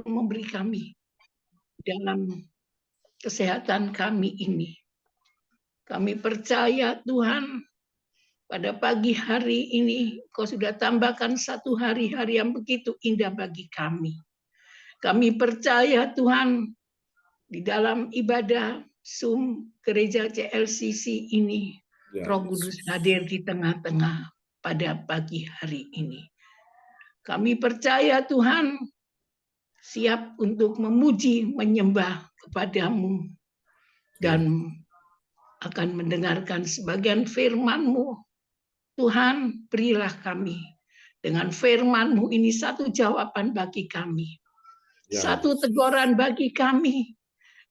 memberi kami dalam kesehatan kami ini. Kami percaya Tuhan, pada pagi hari ini Kau sudah tambahkan satu hari-hari yang begitu indah bagi kami. Kami percaya Tuhan, di dalam ibadah Zoom Gereja CLCC ini, Roh Kudus hadir di tengah-tengah pada pagi hari ini. Kami percaya Tuhan, siap untuk memuji, menyembah kepadamu, dan akan mendengarkan sebagian firman-Mu. Tuhan, berilah kami dengan firman-Mu ini satu jawaban bagi kami, satu teguran bagi kami.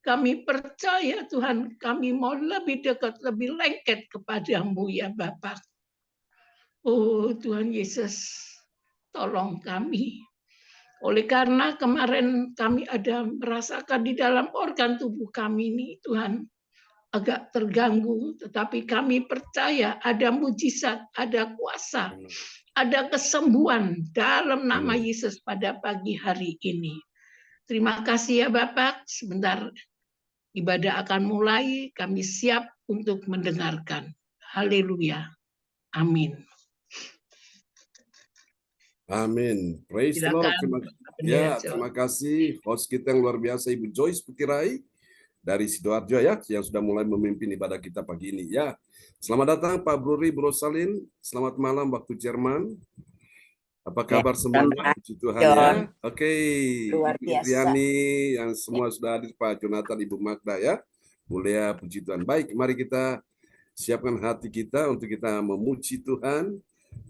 Kami percaya Tuhan, kami mau lebih dekat, lebih lengket kepadamu ya Bapa. Oh Tuhan Yesus, tolong kami. Oleh karena kemarin kami ada merasakan di dalam organ tubuh kami ini, Tuhan, agak terganggu, tetapi kami percaya ada mujizat, ada kuasa, ada kesembuhan dalam nama Yesus pada pagi hari ini. Terima kasih ya Bapak. Sebentar ibadah akan mulai, kami siap untuk mendengarkan. Haleluya. Amin. Amin. Praise the Lord. Terima kasih host kita yang luar biasa Ibu Joyce Putirai dari Sidoarjo ya, yang sudah mulai memimpin ibadah kita pagi ini ya. Selamat datang Pak Bruri Brosalin. Selamat malam waktu Jerman. Apa kabar semuanya? Puji Tuhan ya. Oke. Luar biasa. Riani yang semua sudah hadir, Pak Jonathan, Ibu Magda ya. Mulia puji Tuhan. Baik, mari kita siapkan hati kita untuk kita memuji Tuhan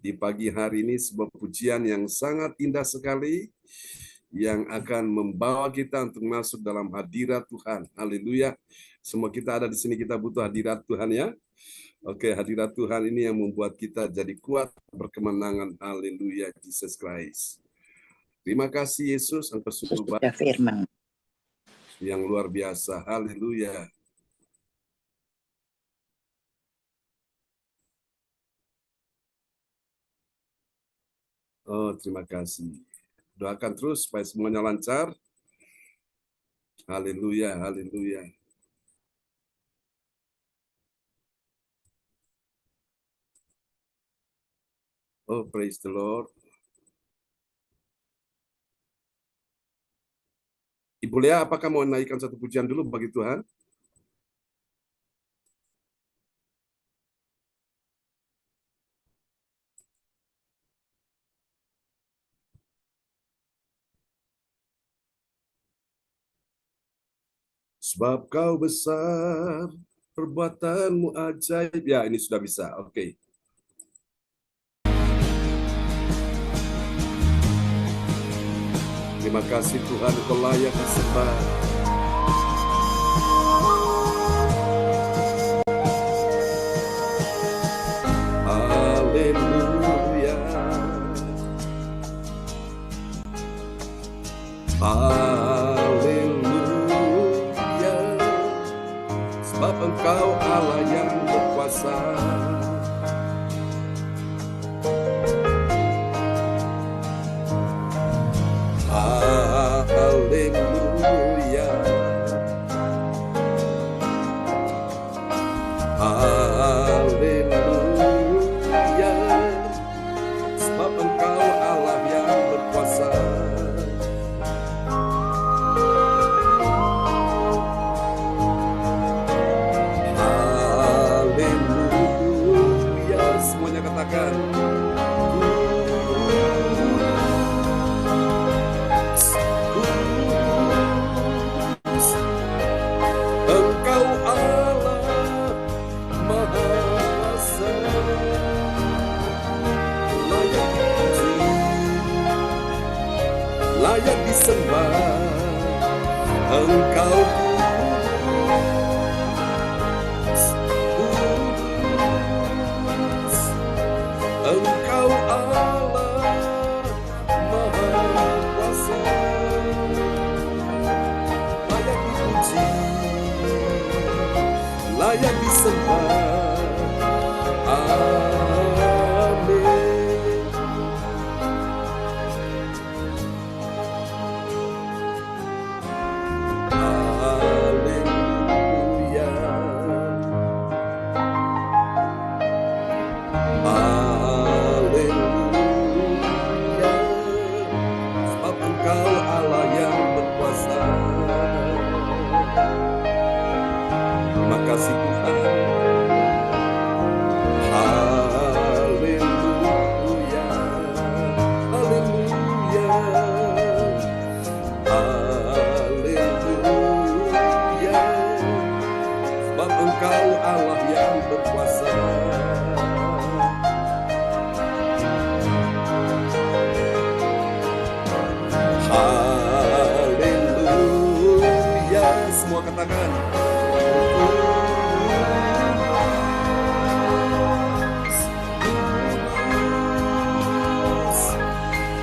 di pagi hari ini, sebuah pujian yang sangat indah sekali yang akan membawa kita untuk masuk dalam hadirat Tuhan. Haleluya. Semua kita ada di sini, kita butuh hadirat Tuhan ya. Oke, hadirat Tuhan ini yang membuat kita jadi kuat, berkemenangan. Haleluya, Jesus Christ. Terima kasih Yesus, Engkau sungguh baik, firman yang luar biasa. Haleluya. Oh, terima kasih. Doakan terus supaya semuanya lancar. Haleluya, haleluya. Oh, praise the Lord. Ibu Lea, apakah mau naikkan satu pujian dulu bagi Tuhan? Sebab kau besar, perbuatanmu ajaib. Ya, ini sudah bisa. Oke. Terima kasih Tuhan, Kau layak disembah. Haleluya. Haleluya. Sebab Engkau Allah yang berkuasa. Haleluya. Haleluya. Sebab Engkau Allah yang berkuasa. Haleluya. Semuanya katakan. Layak disembah, Engkau kudus, kudus. Engkau Allah Maha Kuasa, layak dipuji, layak disembah. Amin. kasih Tuhan. Haleluya, haleluya, haleluya. Sebab Engkau Allah yang berkuasa. Haleluya, semua katakan.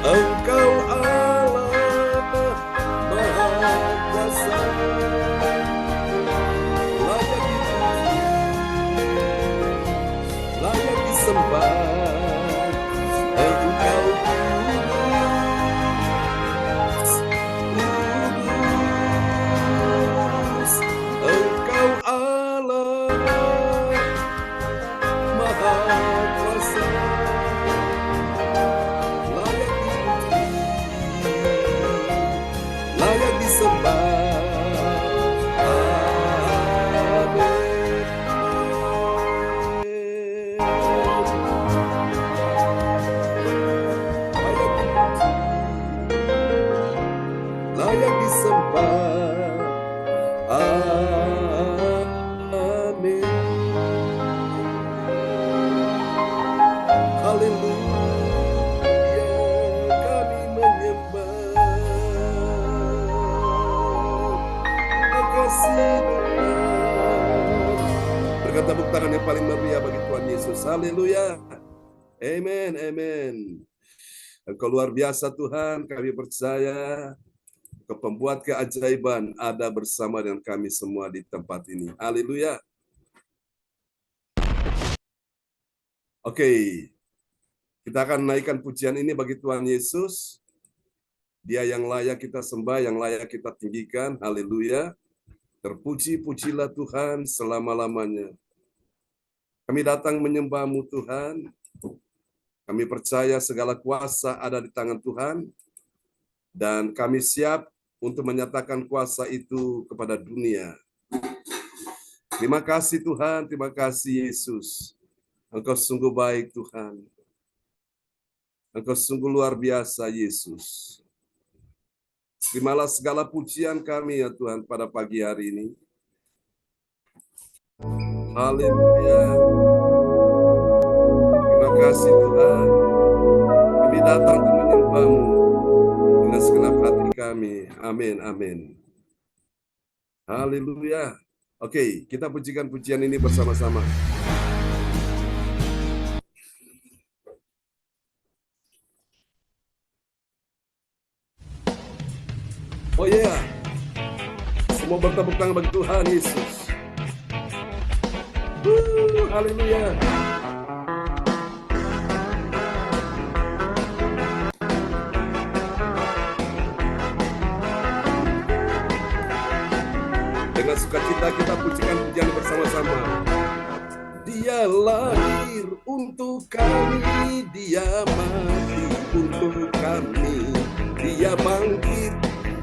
Engkau Allah Maha Kuasa, layak dipuji, layak disembah. Engkau kudus, kudus. Engkau Allah Maha Kuasa, layak dipuji, layak disembah. Layak disembah. Amin. Haleluya, kami menyembah. Terima kasih Tuhan. Berikan tepuk tangan yang paling meriah bagi Tuhan Yesus. Haleluya. Amen, amen. Engkau luar biasa Tuhan, kami percaya pembuat keajaiban ada bersama dengan kami semua di tempat ini. Haleluya. Oke, kita akan menaikkan pujian ini bagi Tuhan Yesus. Dia yang layak kita sembah, yang layak kita tinggikan. Haleluya. Terpuji-pujilah Tuhan selama-lamanya. Kami datang menyembah-Mu Tuhan. Kami percaya segala kuasa ada di tangan Tuhan. Dan kami siap untuk menyatakan kuasa itu kepada dunia. Terima kasih Tuhan, terima kasih Yesus. Engkau sungguh baik Tuhan. Engkau sungguh luar biasa Yesus. Terimalah segala pujian kami ya Tuhan pada pagi hari ini. Haleluya. Terima kasih Tuhan. Kami datang untuk menyembah-Mu dengan segenap hati kami. Amin, amin. Haleluya. Oke, kita pujikan pujian ini bersama-sama. Oh iya, semua bertepuk tangan bagi Tuhan Yesus. Haleluya. Dengan sukacita kita pujikan pujian bersama-sama. Dia lahir untuk kami, dia mati untuk kami, dia bangkit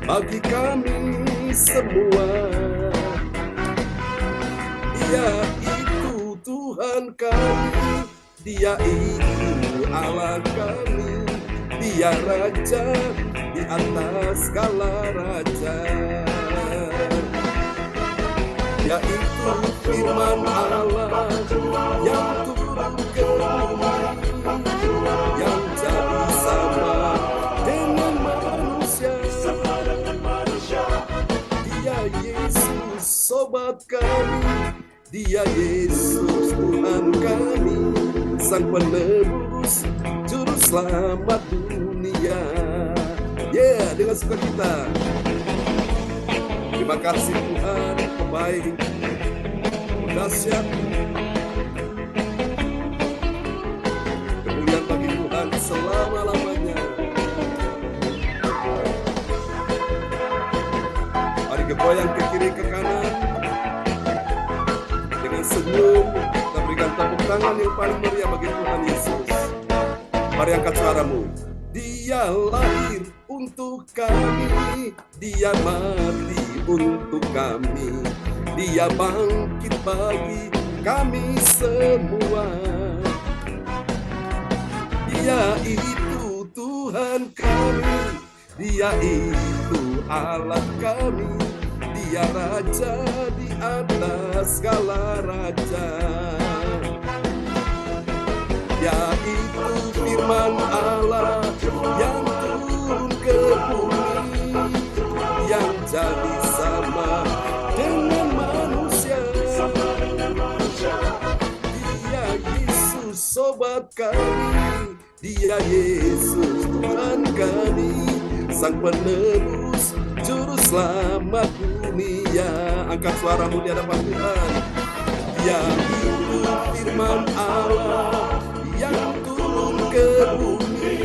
bagi kami semua. Dia itu Tuhan kami, dia itu Allah kami, dia Raja di atas segala raja. Yaitu firman Allah yang turun ke bumi, yang jadi sama dengan manusia. Dia Yesus sobat kami, dia Yesus Tuhan kami, Sang Penebus Juru Selamat dunia. Dengan sukacita. Terima kasih Tuhan, baik, dahsyat. Kemuliaan bagi Tuhan selama-lamanya. Mari goyang ke kiri ke kanan. Dengan senyum, kita berikan tepuk tangan yang paling meriah bagi Tuhan Yesus. Mari angkat suaramu. Dia lahir untuk kami, dia mati untuk kami, Dia bangkit bagi kami semua. Dia itu Tuhan kami, Dia itu Allah kami, Dia Raja di atas segala raja. Dia itu firman Allah yang turun ke bumi, yang jadi sama dengan manusia. Dia Yesus sobat kami, Dia Yesus Tuhan kami, Sang Penebus Juru Selamat dunia. Angkat suaramu di hadapan Tuhan. Dia itu firman Allah yang turun ke bumi,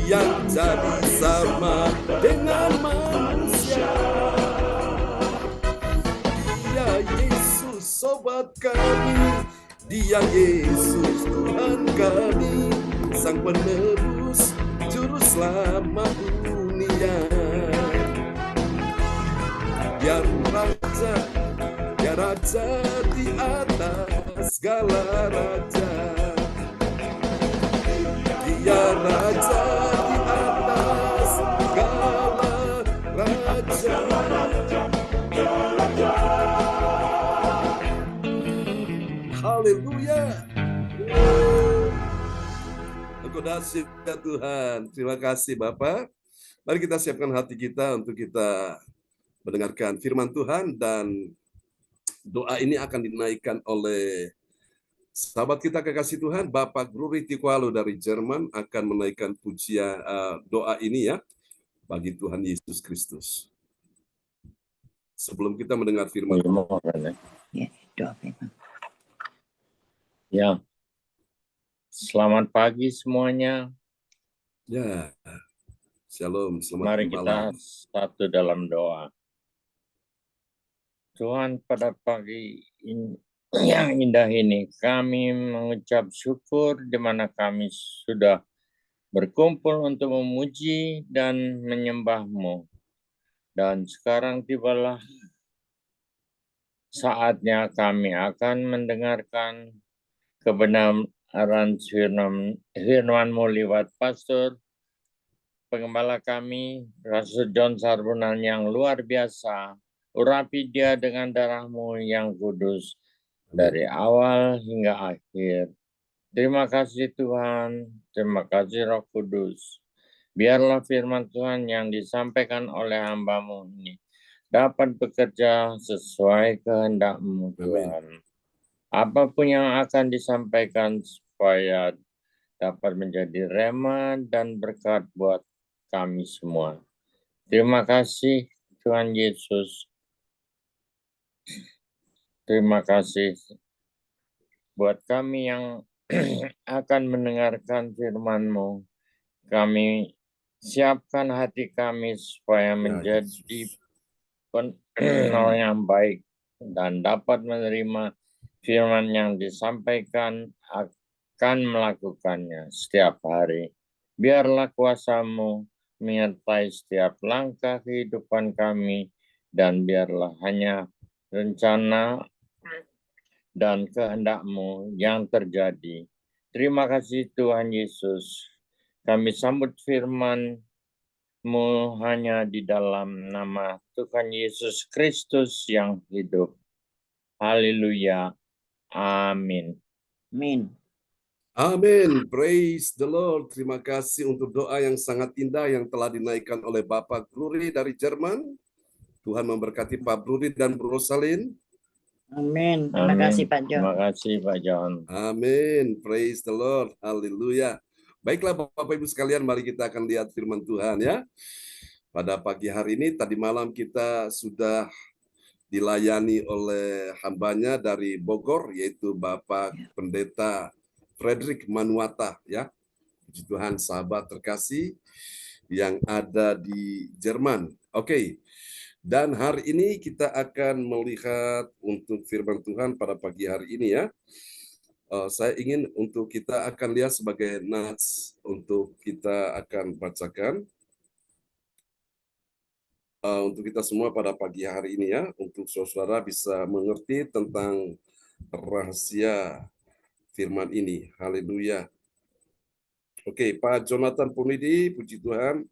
yang jadi sama dengan manusia. Dia Yesus sobat kami, Dia Yesus Tuhan kami, Sang Penebus Juru Selamat dunia. Dia Raja, Dia Raja di atas segala raja. Dia Raja di atas segala raja. Haleluya. Engkau dahsyat ya Tuhan. Terima kasih Bapak. Mari kita siapkan hati kita untuk kita mendengarkan firman Tuhan, dan doa ini akan dinaikkan oleh sahabat kita kekasih Tuhan, Bapak Ruri Tikualo dari Jerman, akan menaikkan pujian doa ini ya, bagi Tuhan Yesus Kristus. Sebelum kita mendengar firman Tuhan. Ya, selamat pagi semuanya. Ya, shalom, selamat Mari malam. kita satu dalam doa. Tuhan, pada pagi ini, yang indah ini, kami mengucap syukur di mana kami sudah berkumpul untuk memuji dan menyembah-Mu. Dan sekarang tibalah saatnya kami akan mendengarkan kebenaran firman-Mu lewat pastor pengembala kami, Rasul John Sarbunan yang luar biasa. Urapi dia dengan darah-Mu yang kudus dari awal hingga akhir. Terima kasih Tuhan, terima kasih Roh Kudus. Biarlah firman Tuhan yang disampaikan oleh hamba-Mu ini dapat bekerja sesuai kehendak-Mu Tuhan. Apapun yang akan disampaikan supaya dapat menjadi rema dan berkat buat kami semua. Terima kasih Tuhan Yesus. Terima kasih buat kami yang akan mendengarkan firman-Mu. Kami siapkan hati kami supaya menjadi orang yang baik dan dapat menerima firman yang disampaikan, akan melakukannya setiap hari. Biarlah kuasa-Mu menyertai setiap langkah kehidupan kami, dan biarlah hanya rencana dan kehendak-Mu yang terjadi. Terima kasih Tuhan Yesus. Kami sambut firman-Mu hanya di dalam nama Tuhan Yesus Kristus yang hidup. Haleluya. Amin. Amin. Amin. Praise the Lord. Terima kasih untuk doa yang sangat indah yang telah dinaikkan oleh Bapak Ruri dari Jerman. Tuhan memberkati Pak Ruri dan Bro Rosalin. Amin. Terima kasih Pak John. Terima kasih Pak John. Amin. Praise the Lord. Haleluya. Baiklah Bapak Ibu sekalian, mari kita akan lihat firman Tuhan ya. Pada pagi hari ini, tadi malam kita sudah dilayani oleh hambanya dari Bogor, yaitu Bapak Pendeta Frederick Manuata ya. Puji Tuhan, sahabat terkasih yang ada di Jerman. Oke. Dan hari ini kita akan melihat untuk firman Tuhan pada pagi hari ini ya. Saya ingin untuk kita akan lihat sebagai nats untuk kita akan bacakan. untuk kita semua pada pagi hari ini ya, untuk saudara bisa mengerti tentang rahasia firman ini. Haleluya. Oke, Pak Jonathan Punidi, puji Tuhan,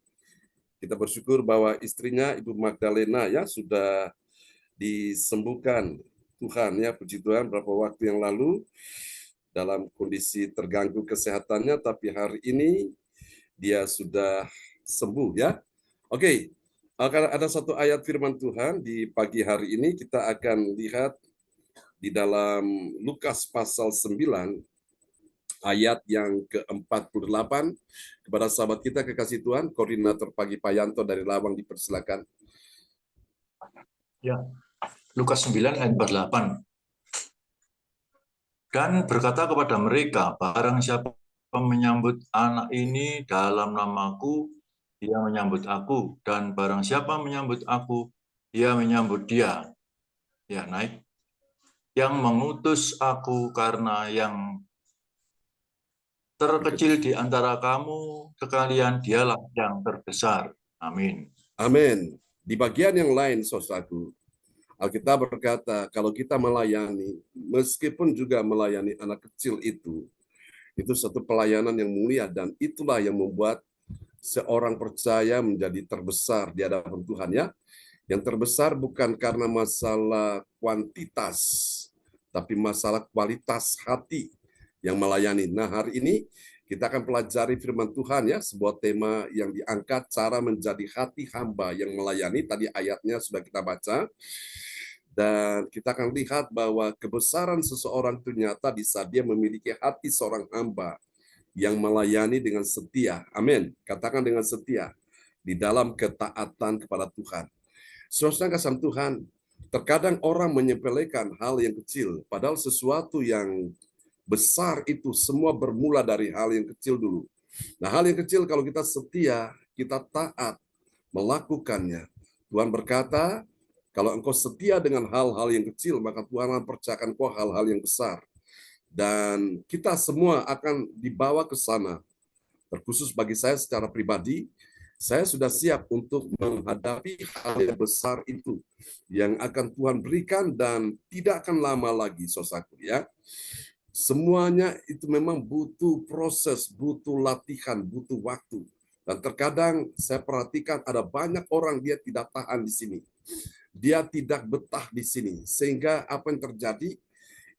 kita bersyukur bahwa istrinya Ibu Magdalena ya sudah disembuhkan Tuhan ya, puji Tuhan, beberapa waktu yang lalu dalam kondisi terganggu kesehatannya, tapi hari ini dia sudah sembuh ya. Oke, akan ada satu ayat firman Tuhan di pagi hari ini kita akan lihat di dalam Lukas pasal 9 ayat yang ke-48. Kepada sahabat kita kekasih Tuhan, koordinator pagi Pak Yanto dari Lawang dipersilakan. Ya, Lukas 9 ayat 48. Dan berkata kepada mereka, barang siapa menyambut anak ini dalam namaku, dia menyambut aku. Dan barang siapa menyambut aku, dia menyambut dia. Ya, naik. Yang mengutus aku karena yang terkecil di antara kamu sekalian, dialah yang terbesar. Amin. Amin. Di bagian yang lain, saudaraku, Alkitab berkata, kalau kita melayani, meskipun juga melayani anak kecil itu satu pelayanan yang mulia, dan itulah yang membuat seorang percaya menjadi terbesar di hadapan Tuhan ya. Yang terbesar bukan karena masalah kuantitas, tapi masalah kualitas hati yang melayani. Nah, hari ini kita akan pelajari firman Tuhan ya, sebuah tema yang diangkat, cara menjadi hati hamba yang melayani. Tadi ayatnya sudah kita baca. Dan kita akan lihat bahwa kebesaran seseorang itu nyata di saat dia memiliki hati seorang hamba yang melayani dengan setia. Amin. Katakan dengan setia di dalam ketaatan kepada Tuhan. Saudara kasih Tuhan, terkadang orang menyepelekan hal yang kecil, padahal sesuatu yang besar itu semua bermula dari hal yang kecil dulu. Nah, hal yang kecil kalau kita setia, kita taat melakukannya. Tuhan berkata, kalau engkau setia dengan hal-hal yang kecil, maka Tuhan akan percayakan kau hal-hal yang besar. Dan kita semua akan dibawa ke sana. Terkhusus bagi saya secara pribadi, saya sudah siap untuk menghadapi hal yang besar itu yang akan Tuhan berikan dan tidak akan lama lagi, saudaraku ya. Semuanya itu memang butuh proses, butuh latihan, butuh waktu. Dan terkadang saya perhatikan ada banyak orang dia tidak tahan di sini. Dia tidak betah di sini, sehingga apa yang terjadi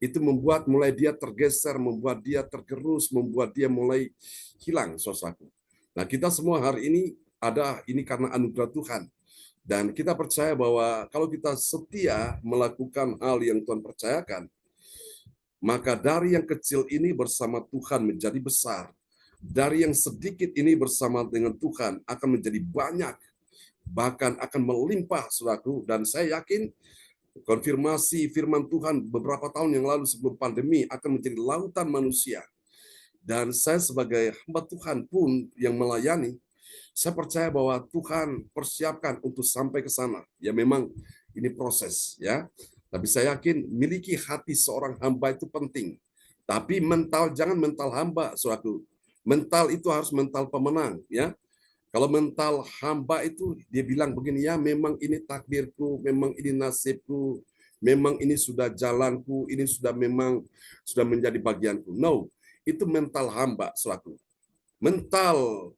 itu membuat mulai dia tergeser, membuat dia tergerus, membuat dia mulai hilang saudaraku. Nah, kita semua hari ini ada ini karena anugerah Tuhan, dan kita percaya bahwa kalau kita setia melakukan hal yang Tuhan percayakan, maka dari yang kecil ini bersama Tuhan menjadi besar, dari yang sedikit ini bersama dengan Tuhan akan menjadi banyak, bahkan akan melimpah, saudaraku. Dan saya yakin konfirmasi firman Tuhan beberapa tahun yang lalu sebelum pandemi akan menjadi lautan manusia. Dan saya sebagai hamba Tuhan pun yang melayani, saya percaya bahwa Tuhan persiapkan untuk sampai ke sana. Ya memang ini proses ya. Tapi saya yakin miliki hati seorang hamba itu penting. Tapi mental, jangan mental hamba, saudaraku. Mental itu harus mental pemenang ya. Kalau mental hamba itu dia bilang begini, ya memang ini takdirku, memang ini nasibku, memang ini sudah jalanku, ini sudah memang sudah menjadi bagianku. No, itu mental hamba, saudaraku. Mental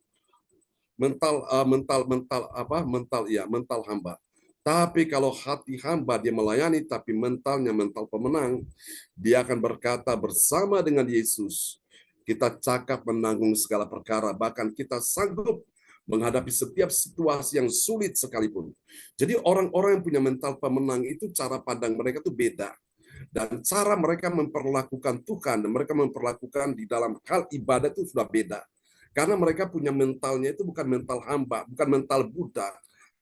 hamba. Tapi kalau hati hamba dia melayani, tapi mentalnya mental pemenang, dia akan berkata bersama dengan Yesus, kita cakap menanggung segala perkara, bahkan kita sanggup menghadapi setiap situasi yang sulit sekalipun. Jadi orang-orang yang punya mental pemenang itu cara pandang mereka itu beda. Dan cara mereka memperlakukan Tuhan, dan mereka memperlakukan di dalam hal ibadah itu sudah beda. Karena mereka punya mentalnya itu bukan mental hamba, bukan mental Buddha,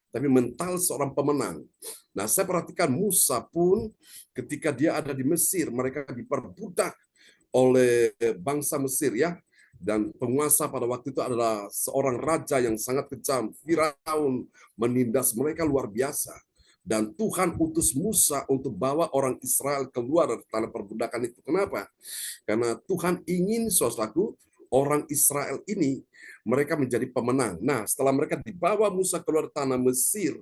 tapi mental seorang pemenang. Nah, saya perhatikan Musa pun ketika dia ada di Mesir, mereka diperbudak oleh bangsa Mesir ya. Dan penguasa pada waktu itu adalah seorang raja yang sangat kejam. Firaun menindas mereka luar biasa. Dan Tuhan utus Musa untuk bawa orang Israel keluar dari tanah perbudakan itu. Kenapa? Karena Tuhan ingin, saudaraku, orang Israel ini mereka menjadi pemenang. Nah, setelah mereka dibawa Musa keluar tanah Mesir,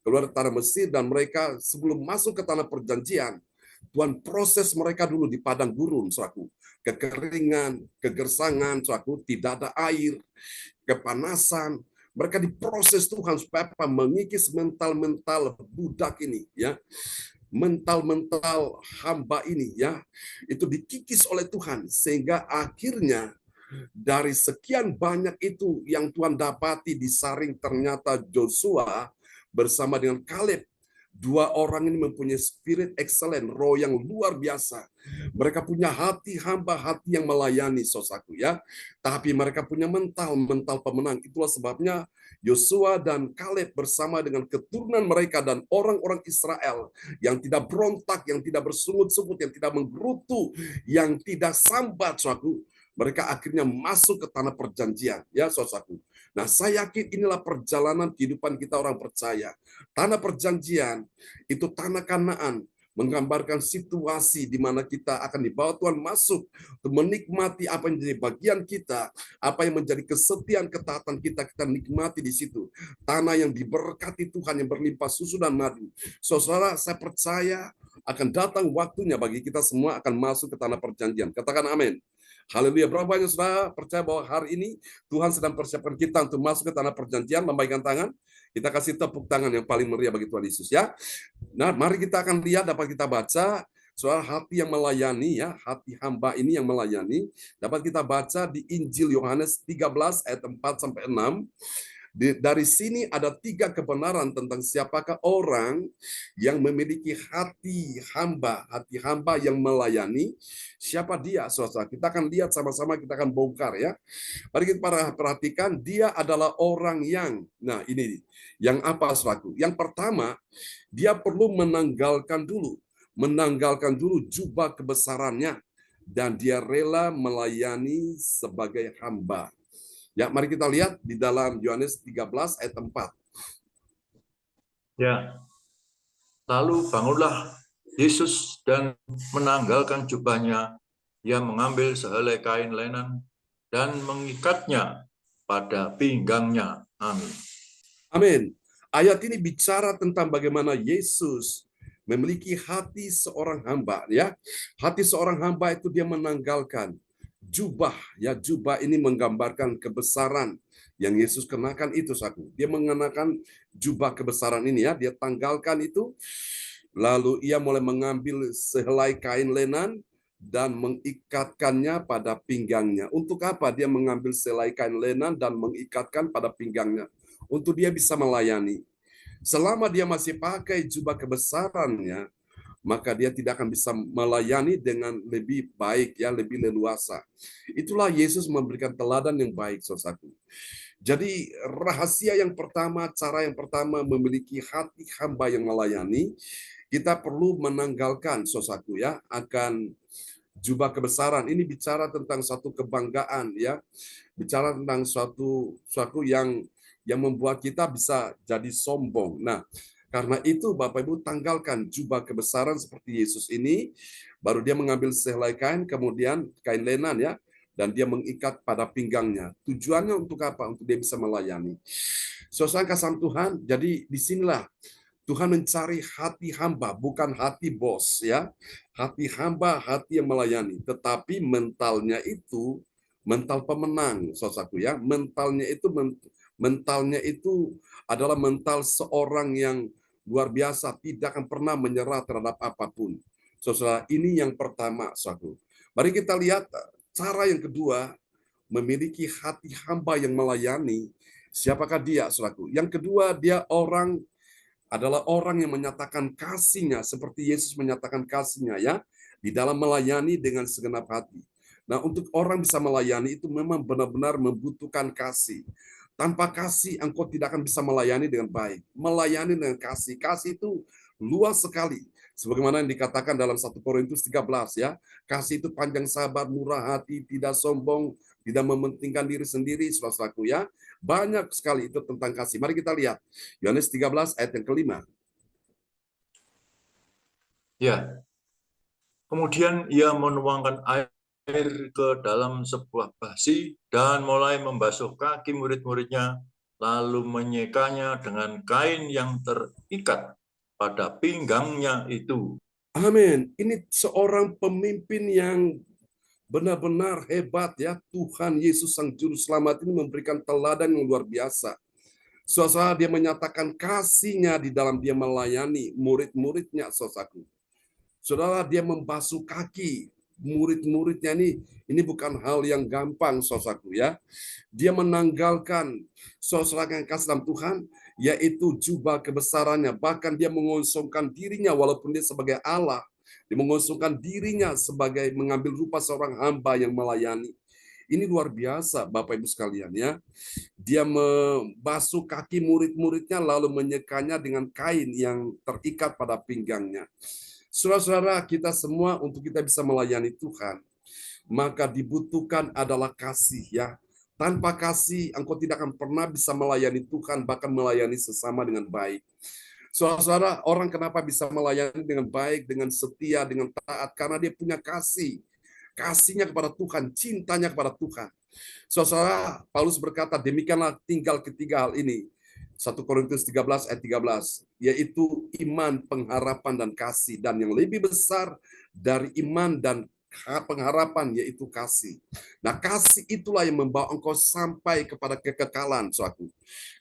keluar dari tanah Mesir, dan mereka sebelum masuk ke tanah perjanjian, Tuhan proses mereka dulu di padang gurun, saudaraku. Kekeringan, kegersangan, saudaraku, tidak ada air, kepanasan. Mereka diproses Tuhan supaya mengikis mental-mental budak ini, ya. Mental-mental hamba ini, ya, itu dikikis oleh Tuhan, sehingga akhirnya dari sekian banyak itu yang Tuhan dapati disaring, ternyata Joshua bersama dengan Kaleb. Dua orang ini mempunyai spirit excellent, roh yang luar biasa. Mereka punya hati hamba, hati yang melayani, saudaraku, ya. Tapi mereka punya mental pemenang. Itulah sebabnya Yosua dan Kaleb bersama dengan keturunan mereka dan orang-orang Israel yang tidak berontak, yang tidak bersungut-sungut, yang tidak menggerutu, yang tidak sambat, saudaraku, mereka akhirnya masuk ke tanah perjanjian, ya, saudaraku. Nah, saya yakin inilah perjalanan kehidupan kita orang percaya. Tanah perjanjian itu tanah Kanaan, menggambarkan situasi di mana kita akan dibawa Tuhan masuk untuk menikmati apa yang menjadi bagian kita, apa yang menjadi kesetiaan ketaatan kita nikmati di situ. Tanah yang diberkati Tuhan, yang berlimpah susu dan madu. Saudara, saya percaya akan datang waktunya bagi kita semua akan masuk ke tanah perjanjian. Katakan amin. Haleluya. Berapa banyak saudara percaya bahwa hari ini Tuhan sedang persiapkan kita untuk masuk ke tanah perjanjian? Lambaikan tangan. Kita kasih tepuk tangan yang paling meriah bagi Tuhan Yesus, ya. Nah, mari kita akan lihat, dapat kita baca soal hati yang melayani, ya, hati hamba ini yang melayani. Dapat kita baca di Injil Yohanes 13 ayat 4 sampai 6. Dari sini ada 3 kebenaran tentang siapakah orang yang memiliki hati hamba yang melayani. Siapa dia, saudara? Kita akan lihat sama-sama, kita akan bongkar, ya. Mari kita perhatikan, dia adalah orang yang, nah ini, yang apa, saudaraku? Yang pertama, dia perlu menanggalkan dulu jubah kebesarannya, dan dia rela melayani sebagai hamba. Ya, mari kita lihat di dalam Yohanes 13 ayat 4. Ya. Lalu bangunlah Yesus dan menanggalkan jubahnya. Ia mengambil sehelai kain lenan dan mengikatnya pada pinggangnya. Amin. Amin. Ayat ini bicara tentang bagaimana Yesus memiliki hati seorang hamba, ya. Hati seorang hamba itu dia menanggalkan jubah, ya. Jubah ini menggambarkan kebesaran yang Yesus kenakan itu, saku. Dia mengenakan jubah kebesaran ini, ya. Dia tanggalkan itu, lalu ia mulai mengambil sehelai kain lenan dan mengikatkannya pada pinggangnya. Untuk apa dia mengambil sehelai kain lenan dan mengikatkan pada pinggangnya? Untuk dia bisa melayani. Selama dia masih pakai jubah kebesarannya, maka dia tidak akan bisa melayani dengan lebih baik, ya, lebih leluasa. Itulah Yesus memberikan teladan yang baik, saudaraku. Jadi rahasia yang pertama, cara yang pertama memiliki hati hamba yang melayani, kita perlu menanggalkan, saudaraku, ya, akan jubah kebesaran. Ini bicara tentang satu kebanggaan, ya, bicara tentang suatu yang membuat kita bisa jadi sombong. Nah, karena itu Bapak Ibu tanggalkan jubah kebesaran seperti Yesus ini, baru dia mengambil sehelai kain, kemudian kain lenan, ya, dan dia mengikat pada pinggangnya. Tujuannya untuk apa? Untuk dia bisa melayani. Saudara kasih Tuhan, jadi disinilah Tuhan mencari hati hamba, bukan hati bos, ya. Hati hamba, hati yang melayani, tetapi mentalnya itu mental pemenang, saudaraku, ya. Mentalnya itu adalah mental seorang yang luar biasa, tidak akan pernah menyerah terhadap apapun. Saudara, ini yang pertama, saudaraku. Mari kita lihat cara yang kedua, memiliki hati hamba yang melayani. Siapakah dia, saudaraku? Yang kedua, dia adalah orang yang menyatakan kasihnya, seperti Yesus menyatakan kasihnya, ya, di dalam melayani dengan segenap hati. Nah, untuk orang bisa melayani itu memang benar-benar membutuhkan kasih. Tanpa kasih, engkau tidak akan bisa melayani dengan baik. Melayani dengan kasih. Kasih itu luas sekali. Sebagaimana yang dikatakan dalam 1 Korintus 13, ya. Kasih itu panjang sabar, murah hati, tidak sombong, tidak mementingkan diri sendiri, saudaraku, ya. Banyak sekali itu tentang kasih. Mari kita lihat. Yohanes 13 ayat yang kelima. Ya. Kemudian ia menuangkan air ke dalam sebuah basi dan mulai membasuh kaki murid-muridnya lalu menyekanya dengan kain yang terikat pada pinggangnya itu. Amin. Ini seorang pemimpin yang benar-benar hebat ya. Tuhan Yesus Sang Juru Selamat ini memberikan teladan yang luar biasa. Saudara, dia menyatakan kasihnya di dalam dia melayani murid-muridnya, saudaraku. Saudara, dia membasuh kaki murid-muridnya ini bukan hal yang gampang, saudaraku ya. Dia menanggalkan sosok yang kasih dalam Tuhan, yaitu jubah kebesarannya. Bahkan dia mengosongkan dirinya walaupun dia sebagai Allah. Dia mengosongkan dirinya sebagai mengambil rupa seorang hamba yang melayani. Ini luar biasa, Bapak Ibu sekalian ya. Dia membasuh kaki murid-muridnya lalu menyekanya dengan kain yang terikat pada pinggangnya. Saudara-saudara, kita semua untuk kita bisa melayani Tuhan, maka dibutuhkan adalah kasih ya. Tanpa kasih, engkau tidak akan pernah bisa melayani Tuhan, bahkan melayani sesama dengan baik. Saudara-saudara, orang kenapa bisa melayani dengan baik, dengan setia, dengan taat? Karena dia punya kasih. Kasihnya kepada Tuhan, cintanya kepada Tuhan. Saudara, Paulus berkata, demikianlah tinggal ketiga hal ini. 1 Korintus 13 ayat 13, yaitu iman, pengharapan, dan kasih. Dan yang lebih besar dari iman dan pengharapan yaitu kasih. Nah, kasih itulah yang membawa engkau sampai kepada kekekalan, saudaraku.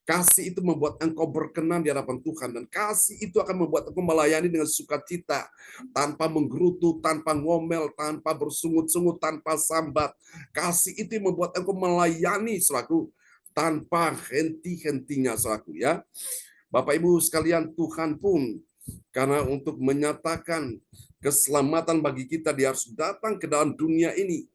Kasih itu membuat engkau berkenan di hadapan Tuhan, dan kasih itu akan membuat engkau melayani dengan sukacita, tanpa menggerutu, tanpa ngomel, tanpa bersungut-sungut, tanpa sambat. Kasih itu yang membuat engkau melayani, saudaraku, tanpa henti-hentinya, saudaraku ya. Bapak Ibu sekalian, Tuhan pun karena untuk menyatakan keselamatan bagi kita, dia harus datang ke dalam dunia ini.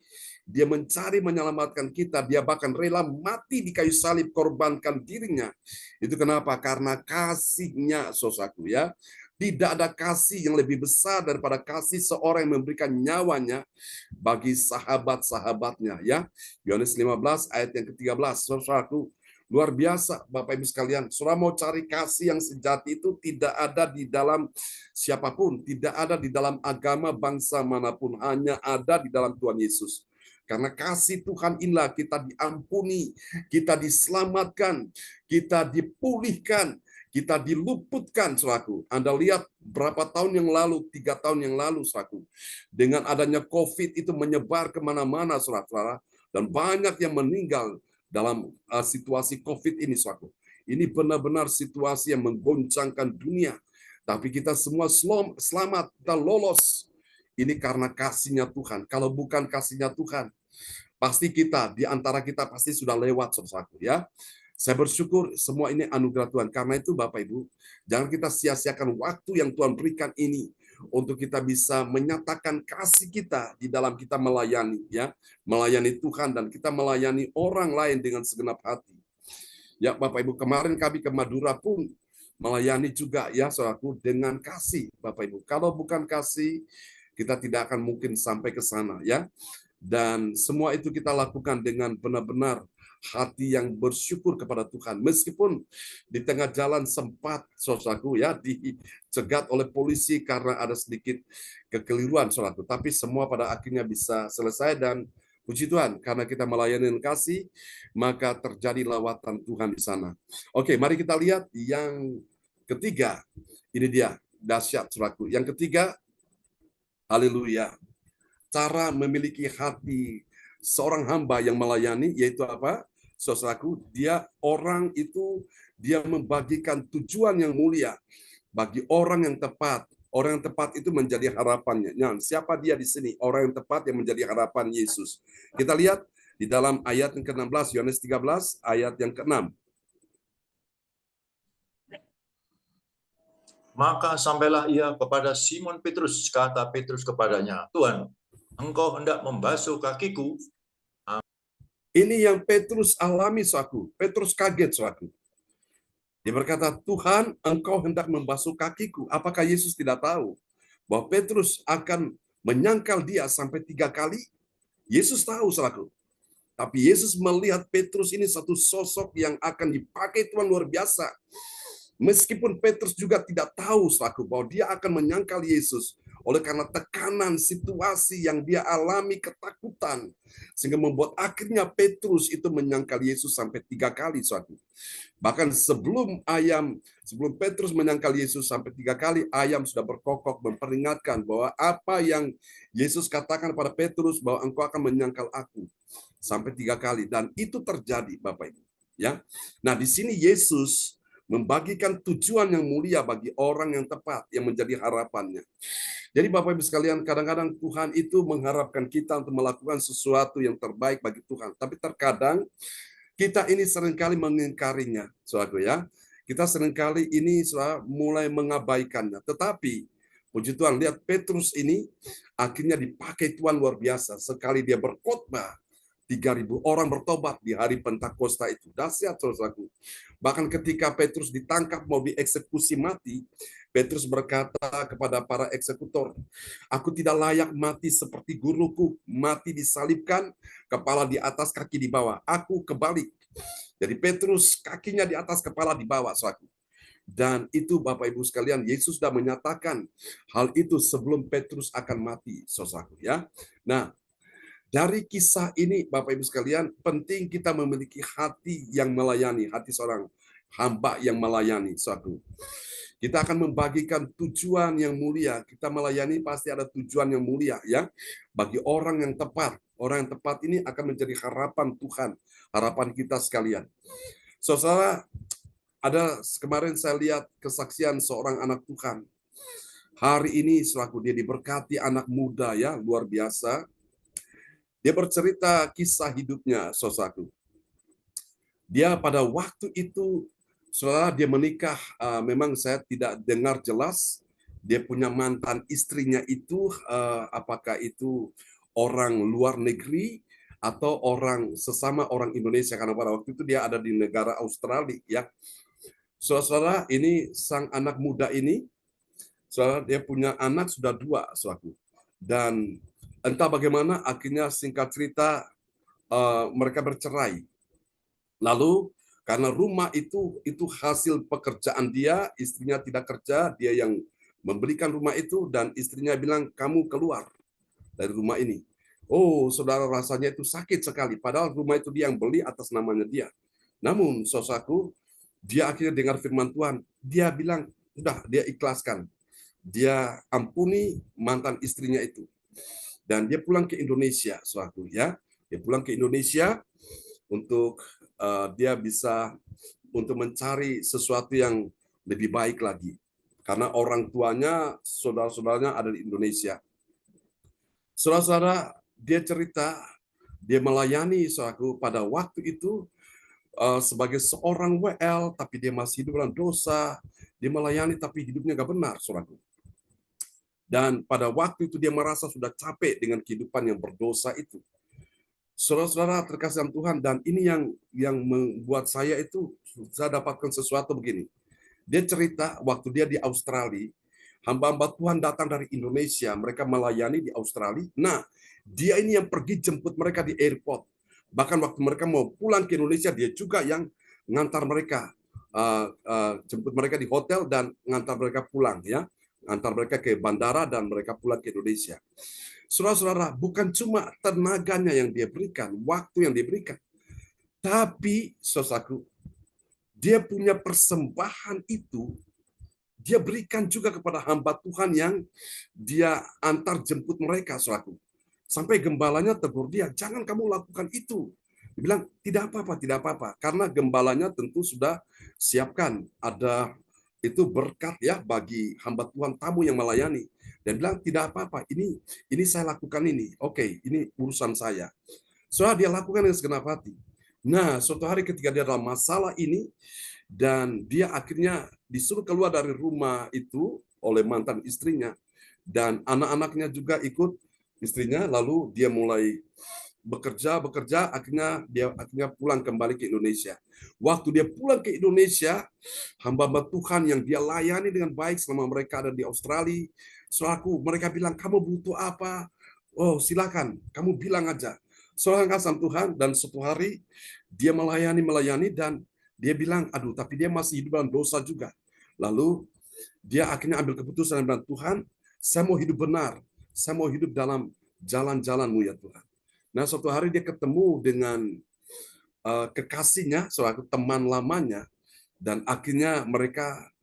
Dia mencari menyelamatkan kita. Dia bahkan rela mati di kayu salib, korbankan dirinya. Itu kenapa? Karena kasihnya, saudaraku ya. Tidak ada kasih yang lebih besar daripada kasih seorang yang memberikan nyawanya bagi sahabat-sahabatnya ya. Yohanes 15 ayat yang ke-13. Saudaraku, luar biasa Bapak Ibu sekalian. Saudara mau cari kasih yang sejati itu tidak ada di dalam siapapun, tidak ada di dalam agama bangsa manapun, hanya ada di dalam Tuhan Yesus. Karena kasih Tuhan inilah kita diampuni, kita diselamatkan, kita dipulihkan, kita diluputkan, saudaraku. Anda lihat berapa tahun yang lalu, 3 tahun yang lalu, saudaraku. Dengan adanya COVID itu menyebar kemana-mana, saudara-saudara. Dan banyak yang meninggal dalam situasi COVID ini, saudaraku. Ini benar-benar situasi yang menggoncangkan dunia. Tapi kita semua selamat, kita lolos. Ini karena kasihnya Tuhan. Kalau bukan kasihnya Tuhan, pasti kita, di antara kita pasti sudah lewat, saudaraku ya. Saya bersyukur semua ini anugerah Tuhan. Karena itu Bapak Ibu, jangan kita sia-siakan waktu yang Tuhan berikan ini untuk kita bisa menyatakan kasih kita di dalam kita melayani ya, melayani Tuhan dan kita melayani orang lain dengan segenap hati. Ya Bapak Ibu, kemarin kami ke Madura pun melayani juga ya saudaraku dengan kasih Bapak Ibu. Kalau bukan kasih, kita tidak akan mungkin sampai ke sana ya. Dan semua itu kita lakukan dengan benar-benar hati yang bersyukur kepada Tuhan. Meskipun di tengah jalan sempat, saudaraku, ya dicegat oleh polisi karena ada sedikit kekeliruan, saudaraku. Tapi semua pada akhirnya bisa selesai dan puji Tuhan, karena kita melayani dengan kasih, maka terjadi lawatan Tuhan di sana. Oke, mari kita lihat yang ketiga. Ini dia, dahsyat, saudaraku. Yang ketiga, haleluya. Cara memiliki hati seorang hamba yang melayani, yaitu apa? Saudaraku, dia membagikan tujuan yang mulia bagi orang yang tepat. Orang yang tepat itu menjadi harapannya. Nah, siapa dia di sini? Orang yang tepat yang menjadi harapan Yesus. Kita lihat di dalam ayat yang ke-16, Yohanes 13, ayat yang ke-6. Maka sampailah ia kepada Simon Petrus, kata Petrus kepadanya, Tuhan, engkau hendak membasuh kakiku? Ini yang Petrus alami, saudaraku. Petrus kaget, saudaraku. Dia berkata, Tuhan, engkau hendak membasuh kakiku. Apakah Yesus tidak tahu bahwa Petrus akan menyangkal dia sampai 3 kali? Yesus tahu, saudaraku. Tapi Yesus melihat Petrus ini satu sosok yang akan dipakai Tuhan luar biasa. Meskipun Petrus juga tidak tahu, saudaraku, bahwa dia akan menyangkal Yesus. oleh karena tekanan situasi yang dia alami, ketakutan, sehingga membuat akhirnya Petrus itu menyangkal Yesus sampai 3 kali, saudara. Bahkan sebelum Petrus menyangkal Yesus sampai 3 kali, ayam sudah berkokok memperingatkan bahwa apa yang Yesus katakan pada Petrus, bahwa engkau akan menyangkal aku sampai 3 kali. Dan itu terjadi, Bapak Ibu. Ya. Nah, di sini Yesus membagikan tujuan yang mulia bagi orang yang tepat, yang menjadi harapannya. Jadi Bapak Ibu sekalian, kadang-kadang Tuhan itu mengharapkan kita untuk melakukan sesuatu yang terbaik bagi Tuhan. Tapi terkadang kita ini seringkali mengingkarinya, saudaraku ya. Kita seringkali ini mulai mengabaikannya. Tetapi puji Tuhan, lihat Petrus ini akhirnya dipakai Tuhan luar biasa. Sekali dia berkhotbah, 3.000 orang bertobat di hari Pentakosta itu. Dahsyat, saudaraku. Bahkan ketika Petrus ditangkap mau dieksekusi mati, Petrus berkata kepada para eksekutor, aku tidak layak mati seperti guruku, mati disalibkan, kepala di atas, kaki di bawah. Aku kebalik. Jadi Petrus kakinya di atas, kepala di bawah, saudaraku. Dan itu Bapak Ibu sekalian, Yesus sudah menyatakan hal itu sebelum Petrus akan mati, saudaraku ya. Nah, dari kisah ini, Bapak Ibu sekalian, penting kita memiliki hati yang melayani, hati seorang hamba yang melayani, saudaraku. Kita akan membagikan tujuan yang mulia. Kita melayani pasti ada tujuan yang mulia, ya, bagi orang yang tepat. Orang yang tepat ini akan menjadi harapan Tuhan, harapan kita sekalian. Saudara, ada kemarin saya lihat kesaksian seorang anak Tuhan. Hari ini, saudaraku, dia diberkati anak muda, ya, luar biasa. Dia bercerita kisah hidupnya, saudaraku. Dia pada waktu itu, saudara, dia menikah, memang saya tidak dengar jelas, dia punya mantan istrinya itu, apakah itu orang luar negeri, atau sesama orang Indonesia, karena pada waktu itu dia ada di negara Australia. Ya. Saudara, ini sang anak muda ini, saudara, dia punya anak sudah 2, saudaraku. Dan entah bagaimana, akhirnya singkat cerita mereka bercerai. Lalu karena rumah itu hasil pekerjaan dia, istrinya tidak kerja, dia yang membelikan rumah itu, dan istrinya bilang, kamu keluar dari rumah ini. Oh, saudara, rasanya itu sakit sekali. Padahal rumah itu dia yang beli atas namanya dia. Namun, saudaraku, dia akhirnya dengar firman Tuhan. Dia bilang, udah, dia ikhlaskan. Dia ampuni mantan istrinya itu. Dan dia pulang ke Indonesia, saudaraku, ya. Dia pulang ke Indonesia untuk dia bisa untuk mencari sesuatu yang lebih baik lagi. Karena orang tuanya, saudara-saudaranya ada di Indonesia. Saudara-saudara, dia cerita, dia melayani, saudaraku, pada waktu itu sebagai seorang WL, tapi dia masih hidup dalam dosa. Dia melayani, tapi hidupnya gak benar, saudaraku. Dan pada waktu itu dia merasa sudah capek dengan kehidupan yang berdosa itu. Saudara-saudara terkasih dalam Tuhan, dan ini yang membuat saya dapatkan sesuatu begini. Dia cerita waktu dia di Australia, hamba-hamba Tuhan datang dari Indonesia, mereka melayani di Australia. Nah, dia ini yang pergi jemput mereka di airport. Bahkan waktu mereka mau pulang ke Indonesia, dia juga yang ngantar mereka, jemput mereka di hotel dan ngantar mereka pulang, ya. Antar mereka ke bandara dan mereka pulang ke Indonesia. Saudara-saudara, bukan cuma tenaganya yang dia berikan, waktu yang dia berikan, tapi saudaraku, dia punya persembahan itu, dia berikan juga kepada hamba Tuhan yang dia antar jemput mereka, saudaraku. Sampai gembalanya tegur dia, jangan kamu lakukan itu. Dia bilang, tidak apa-apa, tidak apa-apa. Karena gembalanya tentu sudah siapkan, ada itu berkat ya bagi hamba Tuhan tamu yang melayani, dan bilang tidak apa-apa, ini saya lakukan ini, oke, ini urusan saya. Soalnya dia lakukan dengan segenap hati. Nah, suatu hari ketika dia dalam masalah ini, dan dia akhirnya disuruh keluar dari rumah itu oleh mantan istrinya, dan anak-anaknya juga ikut istrinya, lalu dia mulai bekerja, akhirnya dia pulang kembali ke Indonesia. Waktu dia pulang ke Indonesia, hamba-hamba Tuhan yang dia layani dengan baik selama mereka ada di Australia, selaku mereka bilang, kamu butuh apa? Oh, silakan, kamu bilang aja. Seorang kasih Tuhan, dan suatu hari dia melayani, dan dia bilang, aduh, tapi dia masih hidup dalam dosa juga. Lalu dia akhirnya ambil keputusan dan bilang, Tuhan, Saya mau hidup benar. Saya mau hidup dalam jalan-jalan-Mu ya Tuhan. Nah, suatu hari dia ketemu dengan kekasihnya, suatu teman lamanya, dan akhirnya mereka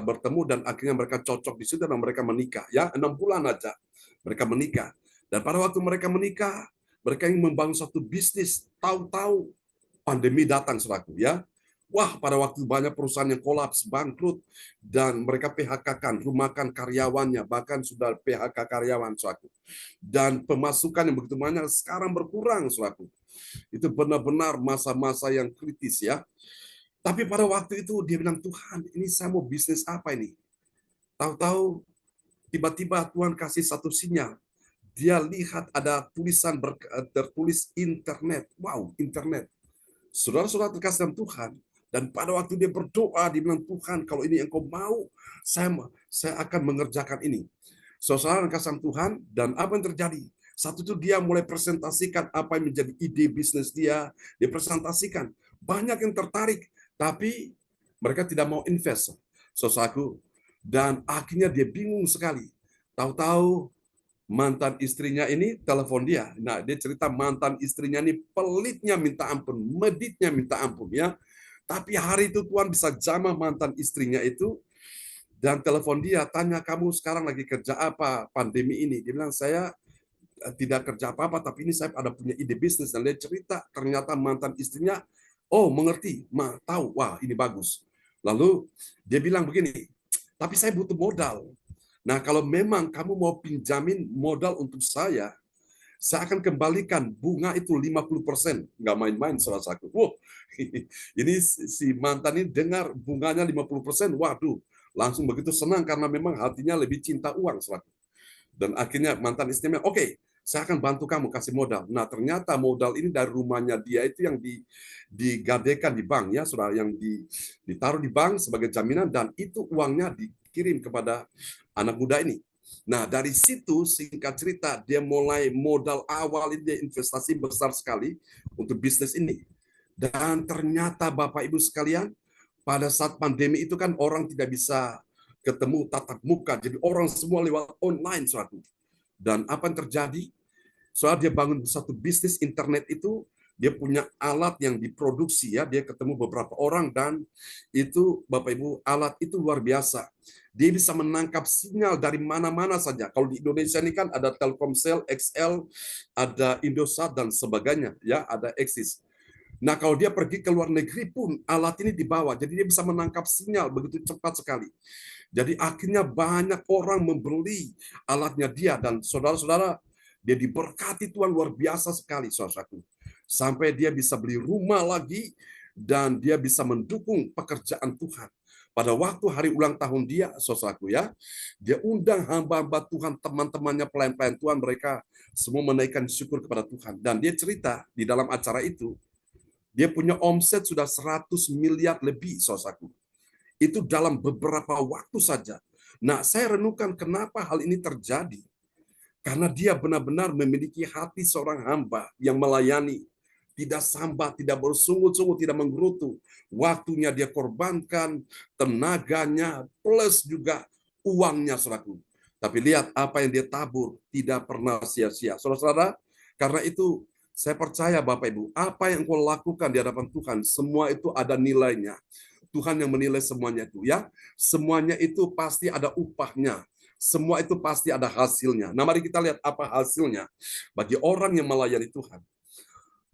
bertemu dan akhirnya mereka cocok di situ dan mereka menikah. Ya, 6 bulan aja mereka menikah. Dan pada waktu mereka menikah, mereka ingin membangun satu bisnis. Tahu-tahu pandemi datang, saudaraku, ya. Wah, pada waktu banyak perusahaan yang kolaps, bangkrut, dan mereka PHK-kan, rumahkan karyawannya, bahkan sudah PHK karyawan, saudaraku. Dan pemasukan yang begitu banyak sekarang berkurang, saudaraku. Itu benar-benar masa-masa yang kritis, ya. Tapi pada waktu itu dia bilang, Tuhan, ini saya mau bisnis apa ini? Tahu-tahu tiba-tiba Tuhan kasih satu sinyal. Dia lihat ada tulisan tertulis internet. Wow, internet. Saudara-saudara terkasih dalam Tuhan, dan pada waktu dia berdoa, dia bilang, Tuhan, kalau ini Engkau mau, saya akan mengerjakan ini. Saudara terkasih dalam Tuhan, dan apa yang terjadi? Satu itu dia mulai presentasikan apa yang menjadi ide bisnis dia presentasikan. Banyak yang tertarik, tapi mereka tidak mau invest, saudaraku. Dan akhirnya dia bingung sekali. Tahu-tahu mantan istrinya ini telepon dia. Nah, dia cerita mantan istrinya ini pelitnya minta ampun, meditnya minta ampun, ya. Tapi hari itu Tuhan bisa jamah mantan istrinya itu, dan telepon dia, tanya, kamu sekarang lagi kerja apa pandemi ini? Dia bilang, saya tidak kerja apa-apa, tapi ini saya ada punya ide bisnis. Dan dia cerita, ternyata mantan istrinya, oh mengerti, tahu, wah ini bagus. Lalu dia bilang begini, tapi saya butuh modal. Nah, kalau memang kamu mau pinjamin modal untuk saya akan kembalikan bunga itu 50%. Nggak main-main, saudaraku. Wow, ini si mantan ini dengar bunganya 50%, waduh, langsung begitu senang karena memang hatinya lebih cinta uang, saudaraku. Dan akhirnya mantan istrinya, oke, saya akan bantu kamu kasih modal. Nah, ternyata modal ini dari rumahnya dia itu yang digadekan di bank, ya, saudara, yang ditaruh di bank sebagai jaminan, dan itu uangnya dikirim kepada anak muda ini. Nah, dari situ singkat cerita dia mulai modal awal ini, dia investasi besar sekali untuk bisnis ini. Dan ternyata Bapak Ibu sekalian, pada saat pandemi itu kan orang tidak bisa ketemu tatap muka, jadi orang semua lewat online, saudara. Dan apa yang terjadi? Soal dia bangun satu bisnis internet itu, dia punya alat yang diproduksi, ya. Dia ketemu beberapa orang, dan itu Bapak Ibu, alat itu luar biasa. Dia bisa menangkap sinyal dari mana-mana saja. Kalau di Indonesia ini kan ada Telkomsel, XL, ada Indosat dan sebagainya, ya, ada Axis. Nah, kalau dia pergi ke luar negeri pun alat ini dibawa, jadi dia bisa menangkap sinyal begitu cepat sekali. Jadi akhirnya banyak orang membeli alatnya dia, dan saudara-saudara, dia diberkati Tuhan luar biasa sekali, saudaraku. Sampai dia bisa beli rumah lagi, dan dia bisa mendukung pekerjaan Tuhan. Pada waktu hari ulang tahun dia, saudaraku, ya, dia undang hamba-hamba Tuhan, teman-temannya, pelayan-pelayan Tuhan, mereka semua menaikkan syukur kepada Tuhan. Dan dia cerita di dalam acara itu, dia punya omset sudah 100 miliar lebih, saudaraku. Itu dalam beberapa waktu saja. Nah, saya renungkan kenapa hal ini terjadi. Karena dia benar-benar memiliki hati seorang hamba yang melayani. Tidak sambat, tidak bersungut-sungut, tidak menggerutu. Waktunya dia korbankan, tenaganya, plus juga uangnya, saudaraku. Tapi lihat apa yang dia tabur, tidak pernah sia-sia. Saudara-saudara, karena itu saya percaya Bapak Ibu, apa yang kau lakukan di hadapan Tuhan, semua itu ada nilainya. Tuhan yang menilai semuanya itu, ya. Semuanya itu pasti ada upahnya. Semua itu pasti ada hasilnya. Nah, mari kita lihat apa hasilnya bagi orang yang melayani Tuhan.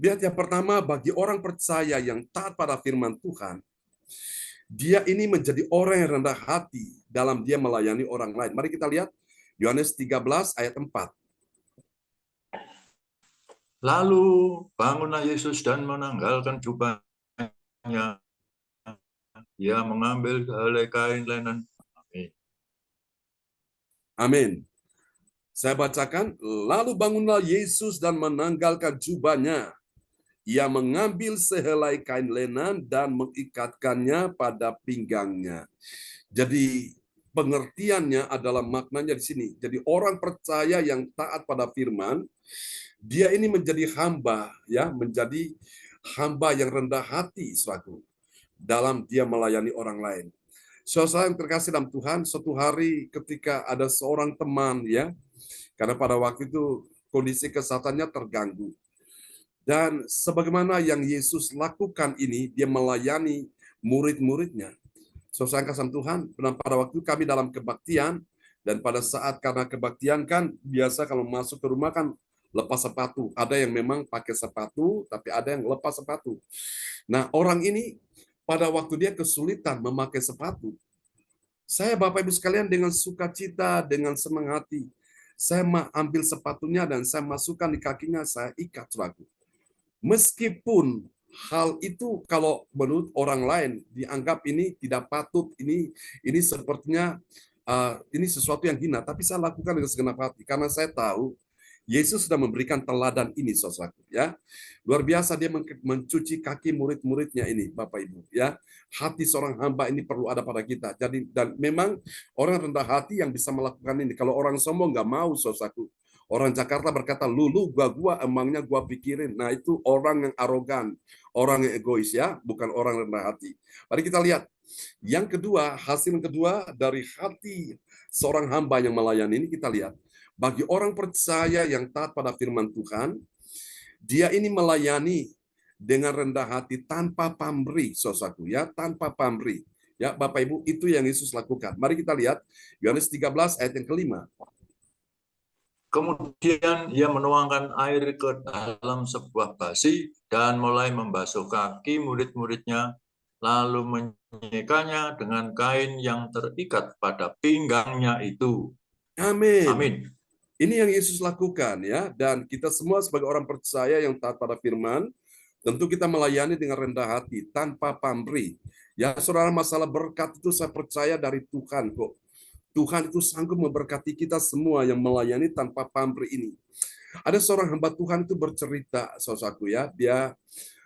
Lihat yang pertama, bagi orang percaya yang taat pada firman Tuhan, dia ini menjadi orang yang rendah hati dalam dia melayani orang lain. Mari kita lihat Yohanes 13 ayat 4. Lalu bangunlah Yesus dan menanggalkan jubahnya. Ia mengambil sehelai kain lenan. Amin. Amin. Saya bacakan, lalu bangunlah Yesus dan menanggalkan jubahnya. Ia mengambil sehelai kain lenan dan mengikatkannya pada pinggangnya. Jadi pengertiannya adalah maknanya di sini. Jadi orang percaya yang taat pada firman, dia ini menjadi hamba, ya, menjadi hamba yang rendah hati, saudaraku, dalam dia melayani orang lain. Saudara yang terkasih dalam Tuhan, suatu hari ketika ada seorang teman ya, karena pada waktu itu kondisi kesehatannya terganggu. Dan sebagaimana yang Yesus lakukan ini, dia melayani murid-muridnya. Saudara yang kasih Tuhan, pada waktu kami dalam kebaktian, dan pada saat karena kebaktian kan biasa kalau masuk ke rumah kan lepas sepatu. Ada yang memang pakai sepatu, tapi ada yang lepas sepatu. Nah, orang ini pada waktu dia kesulitan memakai sepatu, saya Bapak Ibu sekalian dengan sukacita, dengan senang hati, saya ambil sepatunya dan saya masukkan di kakinya, saya ikat, saudaraku. Meskipun hal itu kalau menurut orang lain dianggap ini tidak patut, ini sepertinya ini sesuatu yang hina, tapi saya lakukan dengan segenap hati karena saya tahu Yesus sudah memberikan teladan ini, saudaraku, ya. Luar biasa dia mencuci kaki murid-muridnya ini, Bapak Ibu, ya. Hati seorang hamba ini perlu ada pada kita. Jadi dan memang orang rendah hati yang bisa melakukan ini. Kalau orang sombong nggak mau, saudaraku. Orang Jakarta berkata, lulu gua emangnya gua pikirin. Nah, itu orang yang arogan, orang yang egois, ya, bukan orang rendah hati. Mari kita lihat. Yang kedua, hasil kedua dari hati seorang hamba yang melayani ini kita lihat. Bagi orang percaya yang taat pada firman Tuhan, dia ini melayani dengan rendah hati tanpa pamrih, saudaraku, ya, tanpa pamrih. Ya, Bapak Ibu, itu yang Yesus lakukan. Mari kita lihat Yohanes 13 ayat yang kelima. Kemudian ia menuangkan air ke dalam sebuah basi dan mulai membasuh kaki murid-muridnya, lalu menyekanya dengan kain yang terikat pada pinggangnya itu. Amin. Amin. Ini yang Yesus lakukan, ya, dan kita semua sebagai orang percaya yang taat pada firman, tentu kita melayani dengan rendah hati, tanpa pamrih. Ya, saudara, masalah berkat itu saya percaya dari Tuhan kok. Tuhan itu sanggup memberkati kita semua yang melayani tanpa pamrih ini. Ada seorang hamba Tuhan itu bercerita, saudaraku, ya, dia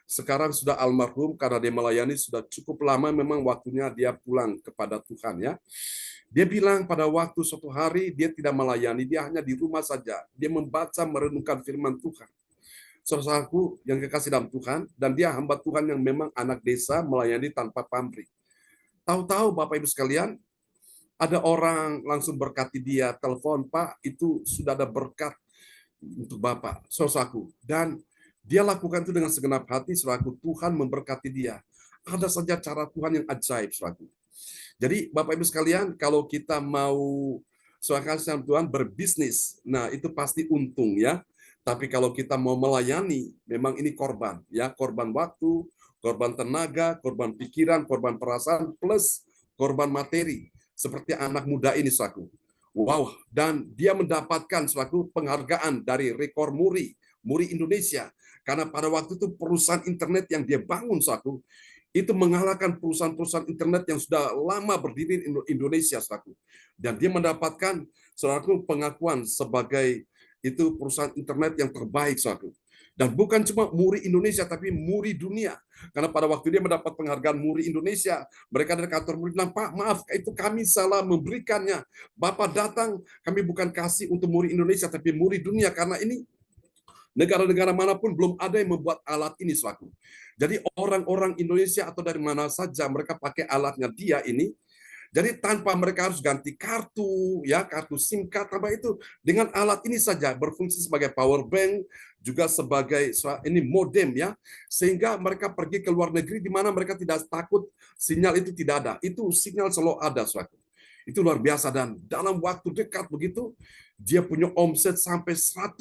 sekarang sudah almarhum karena dia melayani sudah cukup lama, memang waktunya dia pulang kepada Tuhan, ya. Dia bilang pada waktu suatu hari dia tidak melayani, dia hanya di rumah saja. Dia membaca, merenungkan firman Tuhan. Saudaraku yang kekasih dalam Tuhan, dan dia hamba Tuhan yang memang anak desa melayani tanpa pamrih. Tahu-tahu Bapak Ibu sekalian, ada orang langsung berkati dia, telepon, Pak, itu sudah ada berkat untuk Bapak, saudaraku. Dan dia lakukan itu dengan segenap hati, saudaraku. Tuhan memberkati dia. Ada saja cara Tuhan yang ajaib, saudaraku. Jadi Bapak Ibu sekalian, kalau kita mau saudara Tuhan berbisnis, nah itu pasti untung, ya. Tapi kalau kita mau melayani, memang ini korban, ya, korban waktu, korban tenaga, korban pikiran, korban perasaan, plus korban materi. Seperti anak muda ini, saudaraku. Wow, dan dia mendapatkan suatu penghargaan dari rekor Muri Indonesia. Karena pada waktu itu perusahaan internet yang dia bangun, saudaraku, itu mengalahkan perusahaan-perusahaan internet yang sudah lama berdiri di Indonesia, saudaraku. Dan dia mendapatkan, saudaraku, pengakuan sebagai itu perusahaan internet yang terbaik, saudaraku. Dan bukan cuma Muri Indonesia, tapi Muri dunia. Karena pada waktu dia mendapat penghargaan Muri Indonesia, mereka dari kantor Muri bilang, Pak, maaf, itu kami salah memberikannya. Bapak datang, kami bukan kasih untuk Muri Indonesia, tapi Muri dunia. Karena ini negara-negara manapun belum ada yang membuat alat ini, saudaraku. Jadi orang-orang Indonesia atau dari mana saja mereka pakai alatnya dia ini. Jadi tanpa mereka harus ganti kartu, ya, kartu SIM card, tanpa itu dengan alat ini saja berfungsi sebagai power bank, juga sebagai ini modem, ya, sehingga mereka pergi ke luar negeri di mana mereka tidak takut sinyal itu tidak ada. Itu sinyal selalu ada, saudara. Itu luar biasa, dan dalam waktu dekat begitu dia punya omset sampai 100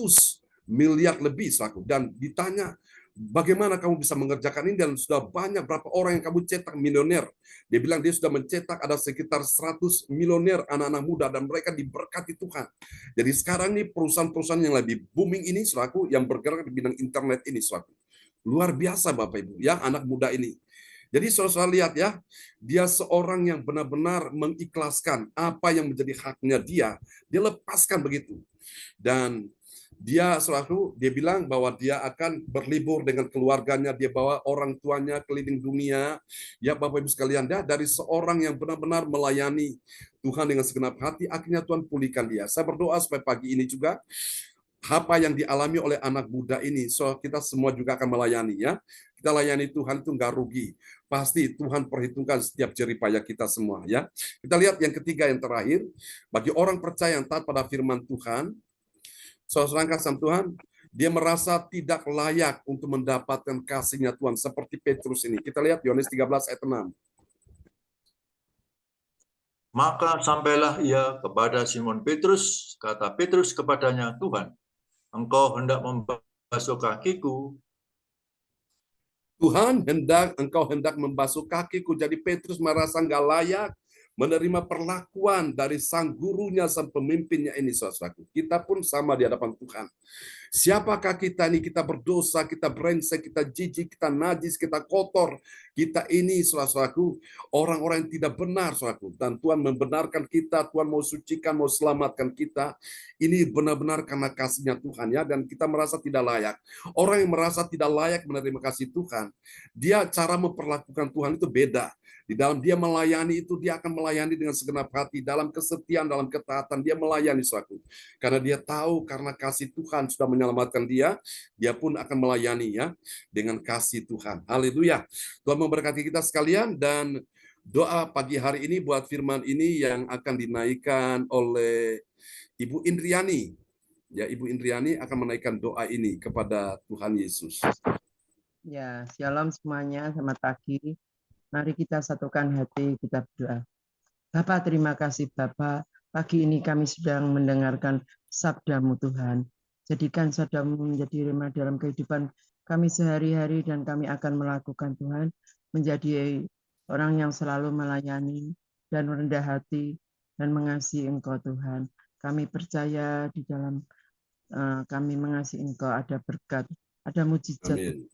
miliar lebih, saudara. Dan ditanya, bagaimana kamu bisa mengerjakan ini dan sudah banyak berapa orang yang kamu cetak milioner? Dia bilang dia sudah mencetak ada sekitar 100 milioner anak-anak muda dan mereka diberkati Tuhan. Jadi sekarang nih perusahaan-perusahaan yang lebih booming ini, saudaraku, yang bergerak di bidang internet ini, saudaraku. Luar biasa Bapak Ibu, ya, anak muda ini. Jadi saudara lihat, ya, dia seorang yang benar-benar mengikhlaskan apa yang menjadi haknya dia lepaskan begitu. Dan dia selalu, dia bilang bahwa dia akan berlibur dengan keluarganya, dia bawa orang tuanya keliling dunia. Ya Bapak Ibu sekalian, dari seorang yang benar-benar melayani Tuhan dengan segenap hati, akhirnya Tuhan pulihkan dia. Saya berdoa supaya pagi ini juga apa yang dialami oleh anak muda ini, so kita semua juga akan melayani, ya. kita layani Tuhan itu nggak rugi. Pasti Tuhan perhitungkan setiap jerih payah kita semua, ya. Kita lihat yang ketiga, yang terakhir, bagi orang percaya yang taat pada firman Tuhan, saudara kasih Tuhan, dia merasa tidak layak untuk mendapatkan kasih-Nya Tuhan seperti Petrus ini. Kita lihat Yohanes 13 ayat 6. Maka sampailah ia kepada Simon Petrus, kata Petrus kepadanya, Tuhan, Engkau hendak membasuh kakiku. Tuhan, Engkau hendak membasuh kakiku. Jadi Petrus merasa nggak layak menerima perlakuan dari sang gurunya, sang pemimpinnya ini, saudaraku. Kita pun sama di hadapan Tuhan. Siapakah kita ini? Kita berdosa, kita brengsek, kita jijik, kita najis, kita kotor. Kita ini, saudaraku, orang-orang yang tidak benar, saudaraku. Dan Tuhan membenarkan kita, Tuhan mau sucikan, mau selamatkan kita. Ini benar-benar karena kasih-Nya Tuhan, ya. Dan kita merasa tidak layak. Orang yang merasa tidak layak menerima kasih Tuhan, dia cara memperlakukan Tuhan itu beda. Di dalam dia melayani itu, dia akan melayani dengan segenap hati, dalam kesetiaan, dalam ketaatan, dia melayani, saudaraku. Karena dia tahu, karena kasih Tuhan sudah menyelamatkan dia pun akan melayani, ya, dengan kasih Tuhan. Haleluya. Tuhan memberkati kita sekalian, dan doa pagi hari ini buat firman ini yang akan dinaikkan oleh Ibu Indriani. Ya, Ibu Indriani akan menaikkan doa ini kepada Tuhan Yesus. Ya, shalom semuanya, selamat pagi. Mari kita satukan hati, kita berdoa. Bapa, terima kasih Bapa. Pagi ini kami sedang mendengarkan sabda-Mu Tuhan. Jadikan sabda-Mu menjadi rema dalam kehidupan kami sehari-hari, dan kami akan melakukan Tuhan, menjadi orang yang selalu melayani dan rendah hati dan mengasihi Engkau Tuhan. Kami percaya di dalam kami mengasihi Engkau ada berkat, ada mujizat. Amin.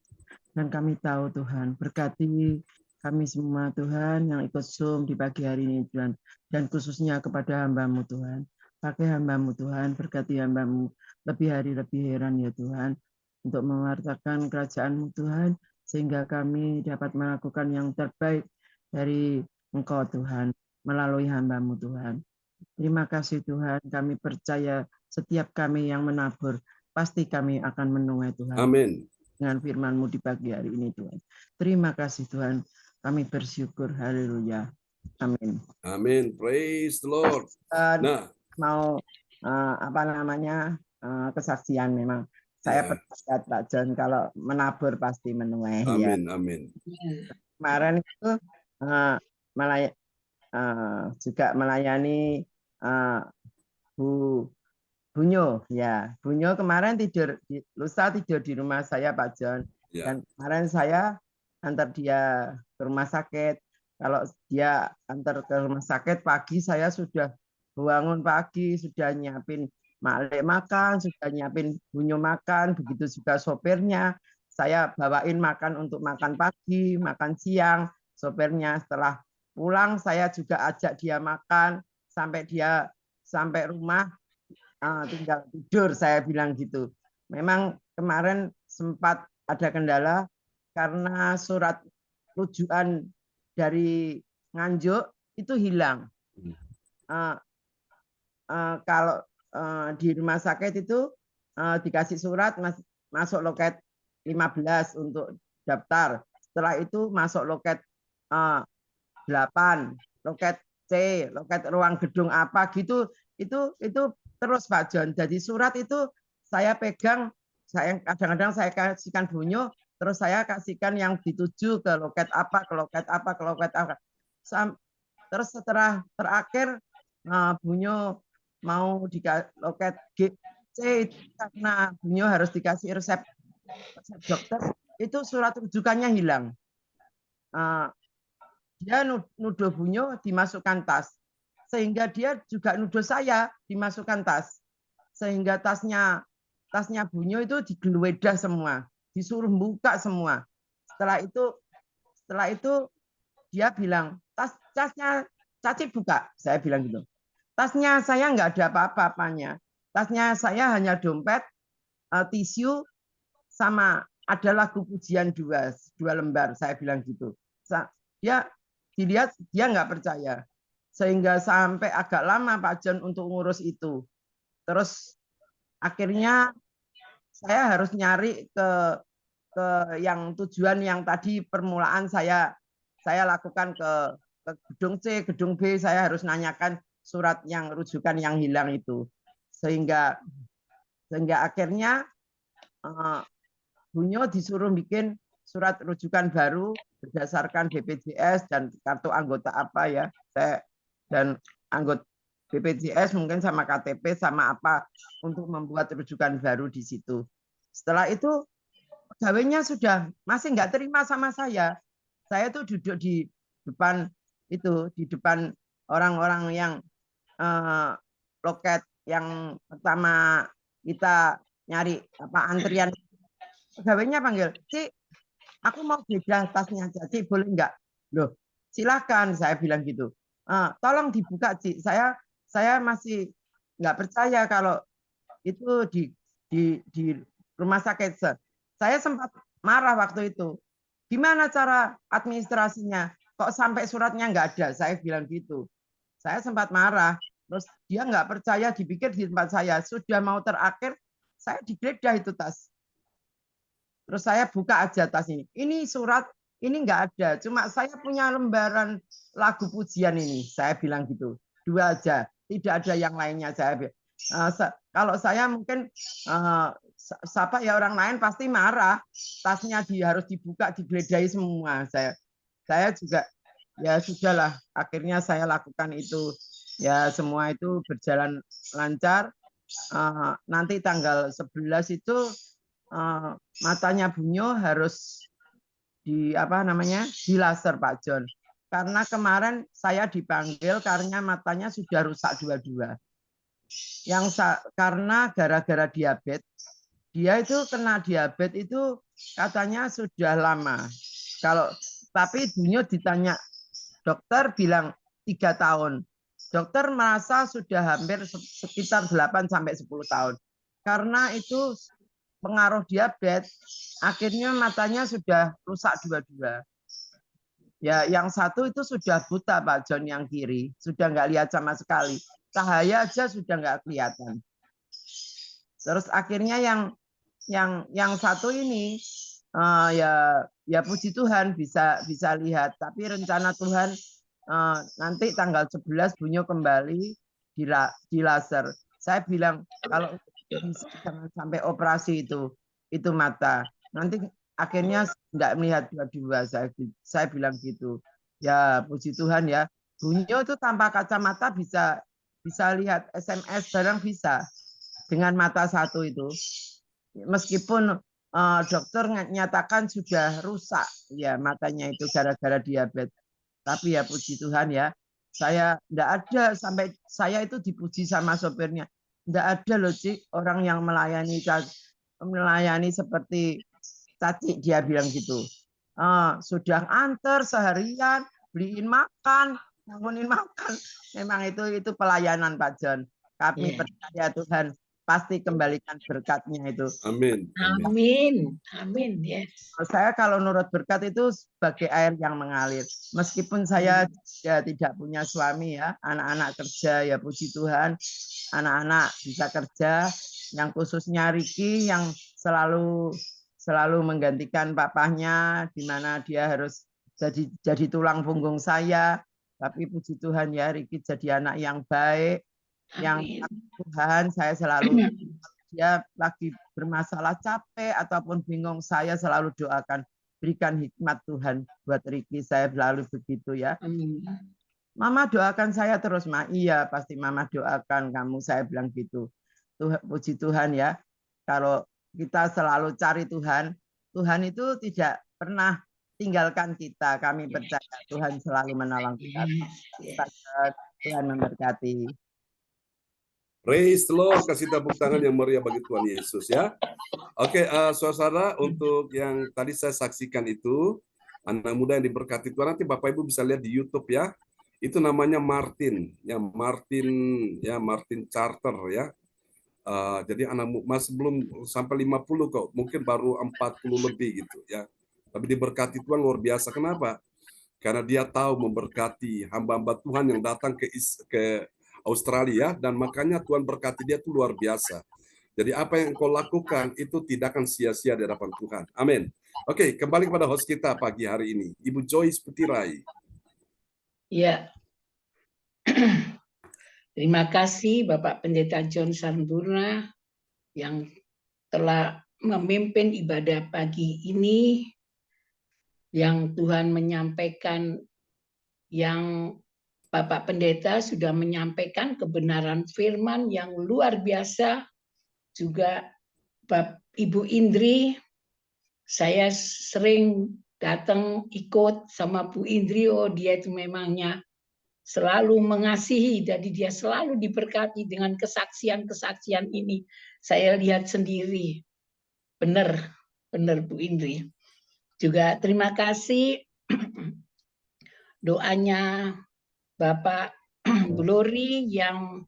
Dan kami tahu Tuhan, berkati kami semua Tuhan yang ikut Zoom di pagi hari ini Tuhan. Dan khususnya kepada hamba-Mu Tuhan. Pakai hamba-Mu Tuhan, berkati hamba-Mu lebih hari lebih heran ya Tuhan. Untuk mewartakan kerajaan-Mu Tuhan. Sehingga kami dapat melakukan yang terbaik dari Engkau Tuhan. Melalui hamba-Mu Tuhan. Terima kasih Tuhan, kami percaya setiap kami yang menabur, pasti kami akan menuai Tuhan. Amin. Dengan firman-Mu di pagi hari ini Tuhan. Terima kasih Tuhan. Kami bersyukur. Haleluya. Amin. Amin. Praise the Lord. Nah, mau kesaksian memang. Saya percaya Pak John, kalau menabur pasti menuai. Amin. Ya. Amin. Kemarin itu juga melayani Bunyo, ya. Bunyo kemarin lusa tidur di rumah saya Pak John. Ya. Dan kemarin saya antar dia ke rumah sakit. Kalau dia antar ke rumah sakit pagi, saya sudah bangun pagi, sudah nyiapin Malik makan, sudah nyiapin Bunyo makan, begitu juga sopirnya. Saya bawain makan untuk makan pagi, makan siang, sopirnya. Setelah pulang saya juga ajak dia makan sampai dia sampai rumah tinggal tidur, saya bilang gitu. Memang kemarin sempat ada kendala karena surat rujukan dari Nganjuk itu hilang. Kalau di rumah sakit itu dikasih surat masuk loket 15 untuk daftar. Setelah itu masuk loket 8, loket C, loket ruang gedung apa gitu. Itu terus Pak John. Jadi surat itu saya pegang, saya kadang-kadang saya kasihkan Bunyo, terus saya kasihkan yang dituju ke loket apa, ke loket apa, ke loket apa. Terus setelah terakhir Bunyo mau di loket C, karena Bunyo harus dikasih resep dokter, itu surat rujukannya hilang. Dia nuduh Bunyo dimasukkan tas. Sehingga dia juga nuduh saya dimasukkan tas. Sehingga tasnya Bunyo itu digeledah semua, disuruh buka semua. Setelah itu dia bilang, tasnya Caci buka. Saya bilang gitu. Tasnya saya nggak ada apa-apanya. Tasnya saya hanya dompet, tisu, sama ada lagu pujian dua lembar. Saya bilang gitu. Dia dilihat, dia nggak percaya. Sehingga sampai agak lama Pak John untuk ngurus itu. Terus akhirnya saya harus nyari ke yang tujuan yang tadi permulaan saya lakukan ke gedung C, gedung B, saya harus nanyakan surat yang rujukan yang hilang itu. Sehingga akhirnya Bunyo disuruh bikin surat rujukan baru berdasarkan BPJS dan kartu anggota apa ya. Dan anggota BPJS mungkin sama KTP sama apa untuk membuat rujukan baru di situ. Setelah itu pegawainya sudah masih nggak terima sama saya. Saya tuh duduk di depan orang-orang yang loket yang pertama kita nyari antrian. Pegawainya panggil, Cik, aku mau beda tasnya aja, Cik, boleh nggak? Loh, silakan, saya bilang gitu. Tolong dibuka, Cik. Saya masih nggak percaya kalau itu di rumah sakit. Saya sempat marah waktu itu. Gimana cara administrasinya? Kok sampai suratnya nggak ada? Saya bilang gitu. Saya sempat marah. Terus dia nggak percaya, dipikir di tempat saya. Sudah mau terakhir, saya digeledah itu tas. Terus saya buka aja tas ini. Ini surat, ini nggak ada. Cuma saya punya lembaran lagu pujian ini. Saya bilang gitu. 2 aja. Tidak ada yang lainnya. Kalau saya mungkin siapa ya orang lain pasti marah. Tasnya harus dibuka, digeledahi semua. Saya juga ya sudahlah. Akhirnya saya lakukan itu. Ya semua itu berjalan lancar. Nanti tanggal 11 itu matanya Bunyo harus di laser Pak John. Karena kemarin saya dipanggil karena matanya sudah rusak dua-dua. Karena gara-gara diabetes, dia itu kena diabetes itu katanya sudah lama. Tapi Bunyo ditanya dokter bilang 3 tahun. Dokter merasa sudah hampir sekitar 8 sampai 10 tahun. Karena itu pengaruh diabetes, akhirnya matanya sudah rusak dua-dua. Ya, yang satu itu sudah buta Pak John, yang kiri sudah nggak lihat sama sekali, cahaya aja sudah nggak kelihatan. Terus akhirnya yang satu ini ya puji Tuhan bisa lihat, tapi rencana Tuhan nanti tanggal 11 Bunyo kembali di laser. Saya bilang kalau bisa jangan sampai operasi itu mata. Nanti akhirnya nggak melihat dua-dua. Saya bilang gitu. Ya puji Tuhan ya. Bunyo itu tanpa kacamata bisa lihat SMS barang bisa dengan mata satu itu. Meskipun dokter nyatakan sudah rusak ya matanya itu gara-gara diabetes. Tapi ya puji Tuhan ya. Saya nggak ada sampai saya itu dipuji sama sopirnya. Nggak ada loh Cik orang yang melayani seperti Caci, dia bilang gitu. Sudah antar seharian, beliin makan, bangunin makan. Memang itu pelayanan Pak John. Kami percaya Tuhan pasti kembalikan berkatnya itu. Amin. Amin. Yes. Saya kalau nurut berkat itu sebagai air yang mengalir. Meskipun saya ya tidak punya suami ya, anak-anak kerja ya puji Tuhan, anak-anak bisa kerja. Yang khususnya Riki yang selalu menggantikan papahnya, di mana dia harus jadi tulang punggung saya. Tapi puji Tuhan ya Riki jadi anak yang baik. Yang Tuhan saya selalu dia lagi bermasalah capek ataupun bingung saya selalu doakan berikan hikmat Tuhan buat Riki, saya selalu begitu ya. Mama doakan saya terus Ma. Iya pasti Mama doakan kamu, saya bilang gitu. Puji Tuhan ya, kalau kita selalu cari Tuhan, Tuhan itu tidak pernah tinggalkan kita. Kami percaya Tuhan selalu menolong kita. Tuhan memberkati. Praise the Lord, kasih tepuk tangan yang meriah bagi Tuhan Yesus ya. Oke, saudara, untuk yang tadi saya saksikan itu, anak muda yang diberkati Tuhan, nanti Bapak Ibu bisa lihat di YouTube ya. Itu namanya Martin, Martin Charter ya. Jadi anak masih belum sampai 50 kok, mungkin baru 40 lebih gitu ya. Tapi diberkati Tuhan luar biasa. Kenapa? Karena dia tahu memberkati hamba-hamba Tuhan yang datang ke Australia, dan makanya Tuhan berkati dia itu luar biasa. Jadi apa yang engkau lakukan itu tidak akan sia-sia di hadapan Tuhan. Amin. Oke, kembali kepada host kita pagi hari ini, Ibu Joyce Putirai. Ya, terima kasih Bapak Pendeta John Samburna yang telah memimpin ibadah pagi ini, yang Tuhan menyampaikan, yang Bapak Pendeta sudah menyampaikan kebenaran firman yang luar biasa. Juga Ibu Indri, saya sering datang ikut sama Bu Indri, oh dia itu memangnya selalu mengasihi, jadi dia selalu diberkati dengan kesaksian-kesaksian ini. Saya lihat sendiri, benar Bu Indri. Juga terima kasih doanya Bapak Glory yang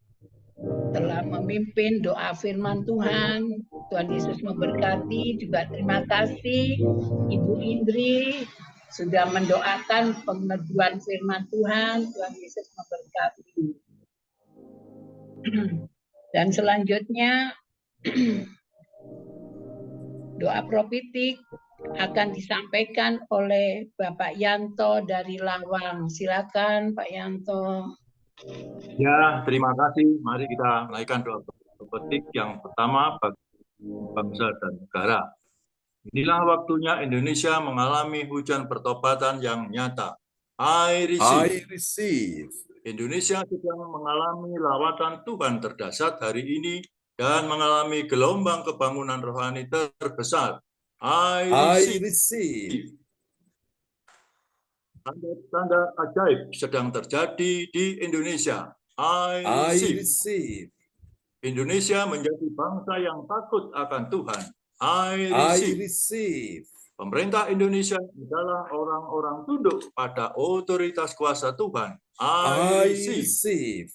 telah memimpin doa firman Tuhan. Tuhan Yesus memberkati. Juga terima kasih Ibu Indri sudah mendoakan peneduhan firman Tuhan. Tuhan Yesus memberkati. Dan selanjutnya doa profetik akan disampaikan oleh Bapak Yanto dari Lawang. Silakan Pak Yanto. Ya, terima kasih. Mari kita menaikkan doa profetik yang pertama bagi bangsa dan negara. Inilah waktunya Indonesia mengalami hujan pertobatan yang nyata. I receive. Indonesia sedang mengalami lawatan Tuhan terdahsyat hari ini dan mengalami gelombang kebangunan rohani terbesar. I receive. Tanda-tanda ajaib sedang terjadi di Indonesia. I receive. Indonesia menjadi bangsa yang takut akan Tuhan. I receive. Pemerintah Indonesia adalah orang-orang tunduk pada otoritas kuasa Tuhan. I receive.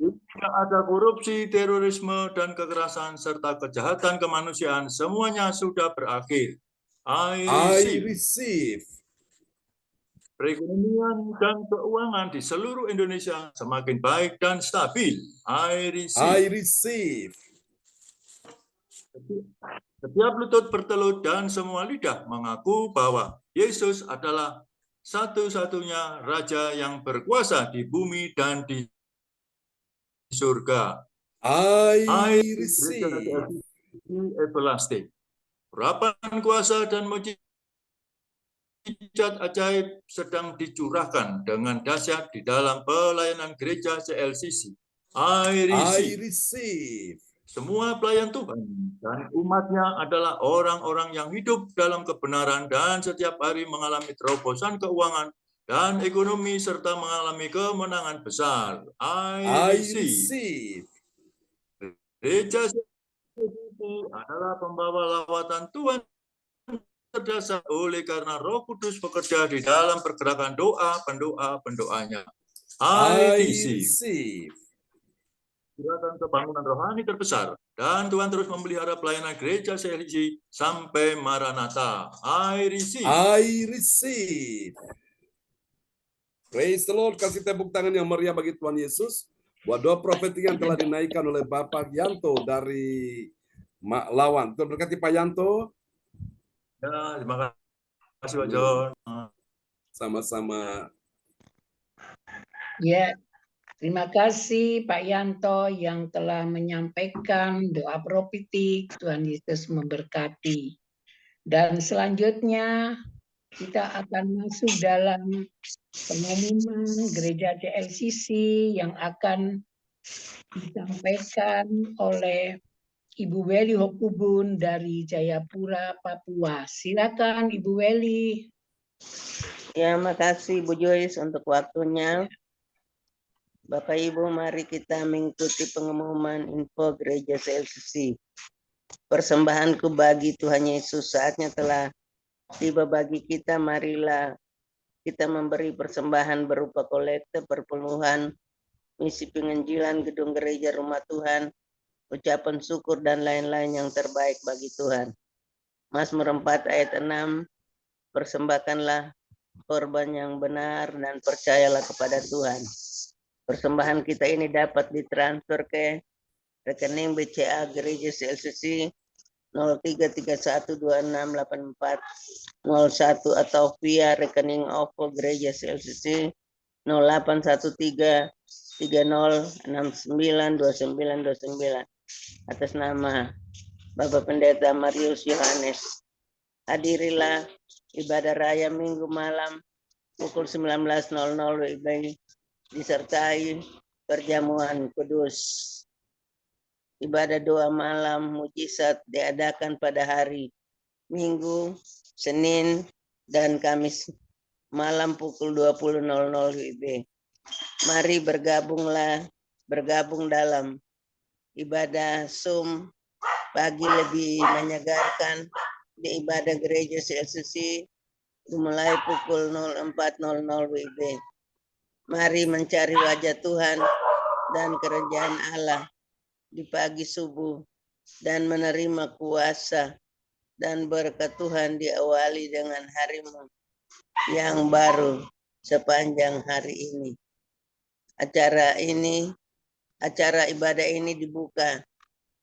Tidak ada korupsi, terorisme, dan kekerasan, serta kejahatan kemanusiaan. Semuanya sudah berakhir. I receive. Perekonomian dan keuangan di seluruh Indonesia semakin baik dan stabil. I receive. Setiap lutut bertelut dan semua lidah mengaku bahwa Yesus adalah satu-satunya Raja yang berkuasa di bumi dan di surga. I receive. Everlasting. Urapan kuasa dan mujizat ajaib sedang dicurahkan dengan dahsyat di dalam pelayanan gereja CLCC. I receive. Semua pelayan Tuhan dan umatnya adalah orang-orang yang hidup dalam kebenaran dan setiap hari mengalami terobosan keuangan dan ekonomi serta mengalami kemenangan besar. I receive. Gereja CLCC adalah pembawa lawatan Tuhan terdasar oleh karena Roh Kudus bekerja di dalam pergerakan doa pendoanya. I receive. Gerakan kebangunan rohani terbesar dan Tuhan terus memelihara pelayanan gereja CLCC sampai Maranatha. I receive. Praise the Lord. Kasih tepuk tangan yang meriah bagi Tuhan Yesus. Buat doa profetik yang telah dinaikkan oleh Bapak Yanto dari Lawang. Tuhan berkati Pak Yanto. Ya, terima kasih Pak John. Sama-sama. Ya, terima kasih Pak Yanto yang telah menyampaikan doa profetik. Tuhan Yesus memberkati. Dan selanjutnya kita akan masuk dalam pengumuman gereja CLCC yang akan disampaikan oleh Ibu Weli Hokubun dari Jayapura, Papua. Silakan Ibu Weli. Ya, makasih Bu Joyce untuk waktunya. Bapak Ibu, mari kita mengikuti pengumuman info gereja CLCC. Persembahanku bagi Tuhan Yesus, saatnya telah tiba bagi kita. Marilah kita memberi persembahan berupa kolekte, perpuluhan, misi penginjilan, gedung gereja, rumah Tuhan, ucapan syukur, dan lain-lain yang terbaik bagi Tuhan. Mazmur 4 ayat 6, persembahkanlah korban yang benar dan percayalah kepada Tuhan. Persembahan kita ini dapat ditransfer ke rekening BCA Gereja CLCC 0331268401 atau via rekening OVO Gereja CLCC 081330692929 atas nama Bapak Pendeta Marius Yohanes. Hadirilah ibadah raya Minggu malam pukul 19.00 WIB disertai perjamuan kudus. Ibadah doa malam mujizat diadakan pada hari Minggu, Senin, dan Kamis malam pukul 20.00 WIB. Mari bergabung dalam ibadah Zoom pagi lebih menyegarkan di ibadah gereja CLCC dimulai pukul 04.00 WIB. Mari mencari wajah Tuhan dan kerajaan Allah di pagi subuh dan menerima kuasa dan berkat Tuhan diawali dengan harimu yang baru sepanjang hari ini. Acara ibadah ini dibuka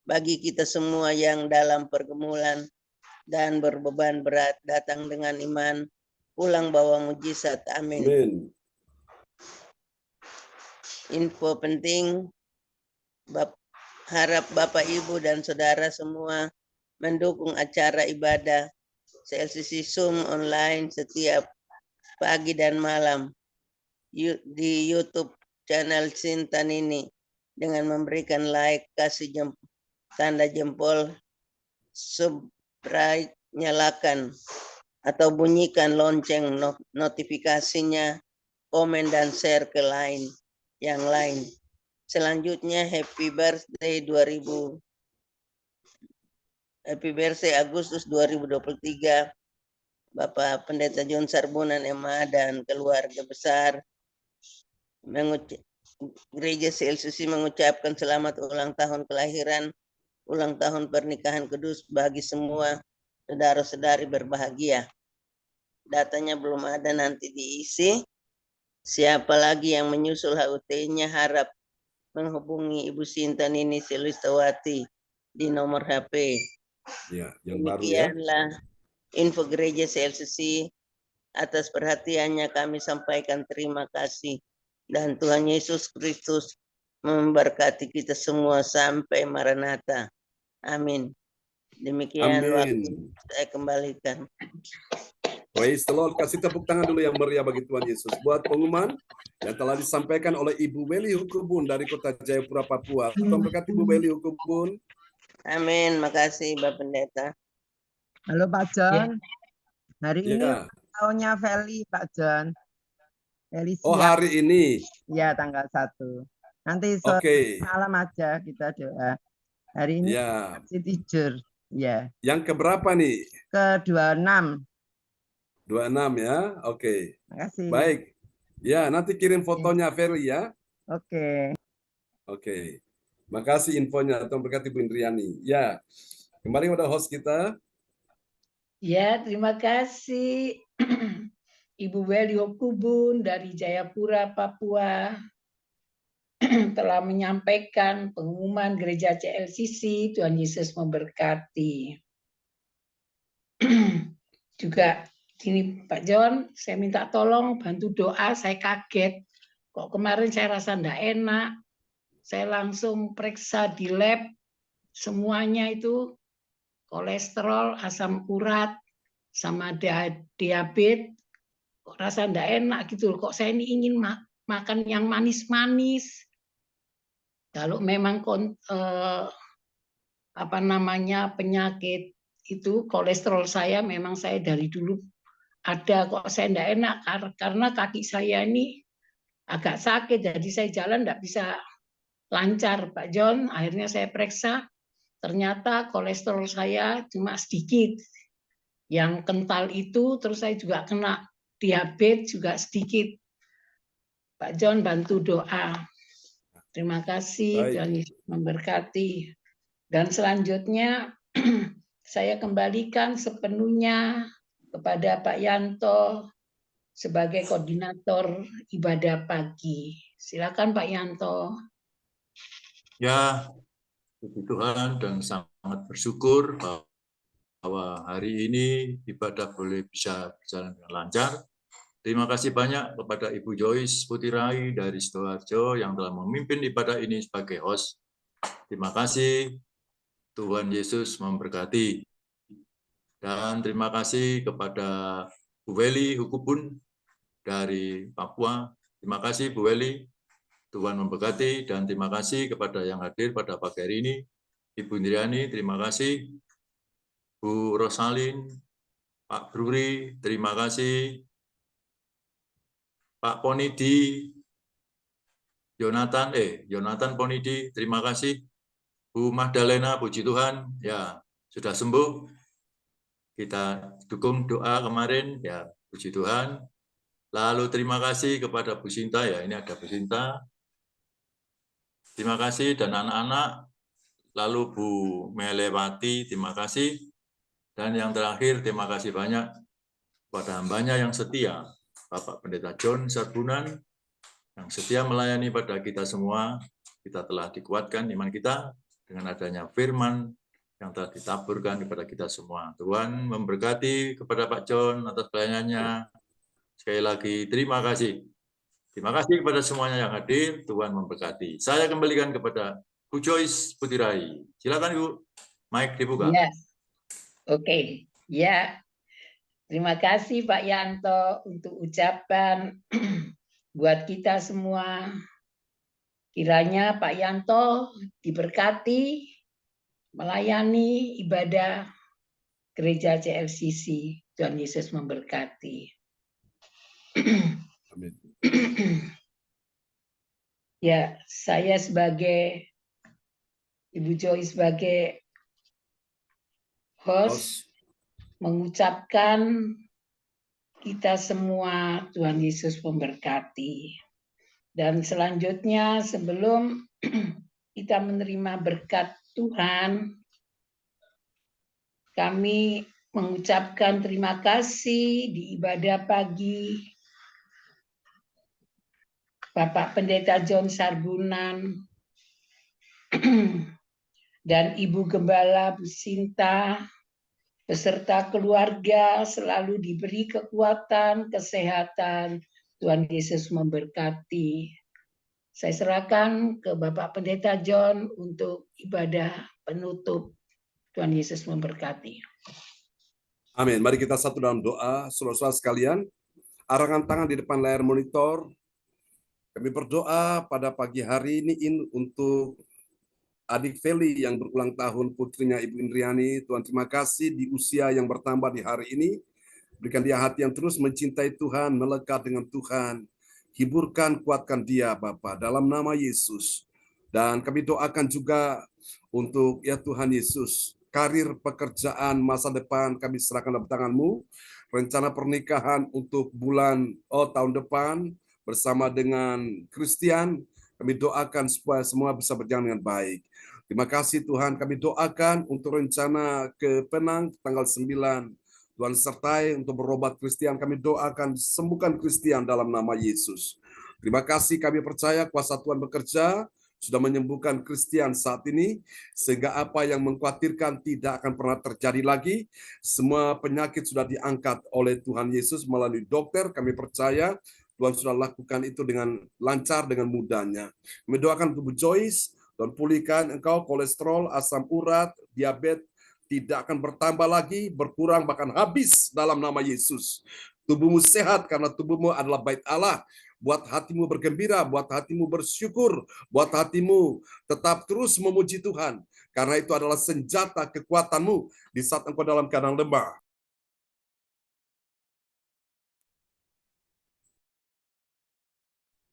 bagi kita semua yang dalam pergumulan dan berbeban berat, datang dengan iman, pulang bawa mujizat. Amin. Amin. Info penting, harap Bapak, Ibu, dan Saudara semua mendukung acara ibadah CLCC Zoom online setiap pagi dan malam di YouTube channel Sintan ini dengan memberikan like, kasih tanda jempol, subscribe, nyalakan atau bunyikan lonceng notifikasinya, komen dan share ke yang lain. Selanjutnya Happy Birthday Agustus 2023 Bapak Pendeta John Sarbunan MA dan keluarga besar. Gereja CLCC mengucapkan selamat ulang tahun kelahiran, ulang tahun pernikahan kudus bagi semua saudara-saudari berbahagia. Datanya belum ada, nanti diisi. Siapa lagi yang menyusul HUT-nya harap menghubungi Ibu Sinta Nini Silistawati di nomor HP. Ya, yang baru ya. Demikianlah info gereja CLCC. Atas perhatiannya kami sampaikan terima kasih. Dan Tuhan Yesus Kristus memberkati kita semua sampai Maranatha. Amin. Demikian waktu saya kembalikan. Praise the Lord. Kasih tepuk tangan dulu yang meriah bagi Tuhan Yesus. Buat pengumuman yang telah disampaikan oleh Ibu Weli Hukubun dari Kota Jayapura, Papua. Tuhan berkati Ibu Weli Hukubun. Amin. Makasih Bapak Pendeta. Halo Pak John. Hari ini tahunnya Feli, Pak John. Felicia. Oh, hari ini? Ya, tanggal 1. Nanti malam aja kita doa. Hari ini si teacher. Ya. Yang keberapa nih? Ke-26. 26 ya, oke. Makasih. Baik. Ya, nanti kirim fotonya Feli ya. Oke. Oke. Makasih infonya. Tuhan berkati Bu Indriani. Ya, kembali pada host kita. Ya, terima kasih Ibu Weli Hukubun dari Jayapura, Papua telah menyampaikan pengumuman gereja CLCC. Tuhan Yesus memberkati. Juga gini Pak John, saya minta tolong bantu doa, saya kaget. Kok kemarin saya rasa enggak enak. Saya langsung periksa di lab, semuanya itu kolesterol, asam urat, sama diabetes. Kok rasa enggak enak gitu. Kok saya ini ingin makan yang manis-manis. Kalau memang penyakit itu kolesterol saya memang saya dari dulu ada, kok saya enggak enak karena kaki saya ini agak sakit, jadi saya jalan enggak bisa lancar Pak John. Akhirnya saya periksa, ternyata kolesterol saya cuma sedikit. Yang kental itu, terus saya juga kena diabetes juga sedikit. Pak John bantu doa. Terima kasih, Tuhan Yesus memberkati. Dan selanjutnya saya kembalikan sepenuhnya kepada Pak Yanto sebagai koordinator ibadah pagi. Silakan Pak Yanto. Ya, Puji Tuhan dan sangat bersyukur bahwa hari ini ibadah boleh bisa berjalan dengan lancar. Terima kasih banyak kepada Ibu Joyce Putirai dari Sidoarjo yang telah memimpin ibadah ini sebagai host. Terima kasih, Tuhan Yesus memberkati. Dan terima kasih kepada Bu Weli Hukubun dari Papua. Terima kasih Bu Weli, Tuhan memberkati. Dan terima kasih kepada yang hadir pada pagi hari ini. Ibu Indriani, terima kasih. Bu Rosalin, Pak Bruri, terima kasih. Pak Ponidi, Yonatan Ponidi, terima kasih. Bu Magdalena, puji Tuhan, ya sudah sembuh. Kita dukung doa kemarin, ya puji Tuhan. Lalu terima kasih kepada Bu Sinta, ya ini ada Bu Sinta. Terima kasih dan anak-anak. Lalu Bu Melewati, terima kasih. Dan yang terakhir, terima kasih banyak kepada hambanya yang setia, Bapak Pendeta John Sarbunan, yang setia melayani pada kita semua. Kita telah dikuatkan iman kita dengan adanya firman yang telah ditaburkan kepada kita semua. Tuhan memberkati kepada Pak John atas pelayanannya. Sekali lagi, terima kasih. Terima kasih kepada semuanya yang hadir. Tuhan memberkati. Saya kembalikan kepada Bu Joyce Putirai. Silakan, Bu. Mic dibuka. Ya, oke. Ya, terima kasih Pak Yanto untuk ucapan buat kita semua. Kiranya Pak Yanto diberkati melayani ibadah gereja CLCC. Tuhan Yesus memberkati. Amin. Ya, saya sebagai Ibu Joy sebagai host mengucapkan kita semua Tuhan Yesus memberkati. Dan selanjutnya sebelum kita menerima berkat Tuhan, kami mengucapkan terima kasih di ibadah pagi Bapak Pendeta John Sarbunan dan Ibu Gembala Bu Sinta beserta keluarga selalu diberi kekuatan, kesehatan. Tuhan Yesus memberkati. Saya serahkan ke Bapak Pendeta John untuk ibadah penutup. Tuhan Yesus memberkati. Amin. Mari kita satu dalam doa, saudara-saudara sekalian. Arahkan tangan di depan layar monitor. Kami berdoa pada pagi hari ini untuk adik Feli yang berulang tahun, putrinya Ibu Indriani. Tuhan, terima kasih di usia yang bertambah di hari ini. Berikan dia hati yang terus mencintai Tuhan, melekat dengan Tuhan. Hiburkan, kuatkan dia, Bapa, dalam nama Yesus. Dan kami doakan juga untuk ya Tuhan Yesus, karir, pekerjaan, masa depan kami serahkan dalam tangan-Mu. Rencana pernikahan untuk tahun depan bersama dengan Christian, kami doakan supaya semua bisa berjalan dengan baik. Terima kasih Tuhan, kami doakan untuk rencana ke Penang tanggal 9. Tuhan sertai untuk berobat Christian, kami doakan sembuhkan Christian dalam nama Yesus. Terima kasih, kami percaya kuasa Tuhan bekerja, sudah menyembuhkan Christian saat ini, sehingga apa yang mengkhawatirkan tidak akan pernah terjadi lagi. Semua penyakit sudah diangkat oleh Tuhan Yesus melalui dokter, kami percaya Tuhan sudah lakukan itu dengan lancar, dengan mudahnya. Kami doakan Ibu Joyce, Tuhan pulihkan engkau kolesterol, asam urat, diabetes, tidak akan bertambah lagi, berkurang, bahkan habis dalam nama Yesus. Tubuhmu sehat karena tubuhmu adalah bait Allah. Buat hatimu bergembira, buat hatimu bersyukur, buat hatimu tetap terus memuji Tuhan. Karena itu adalah senjata kekuatanmu di saat engkau dalam keadaan lemah.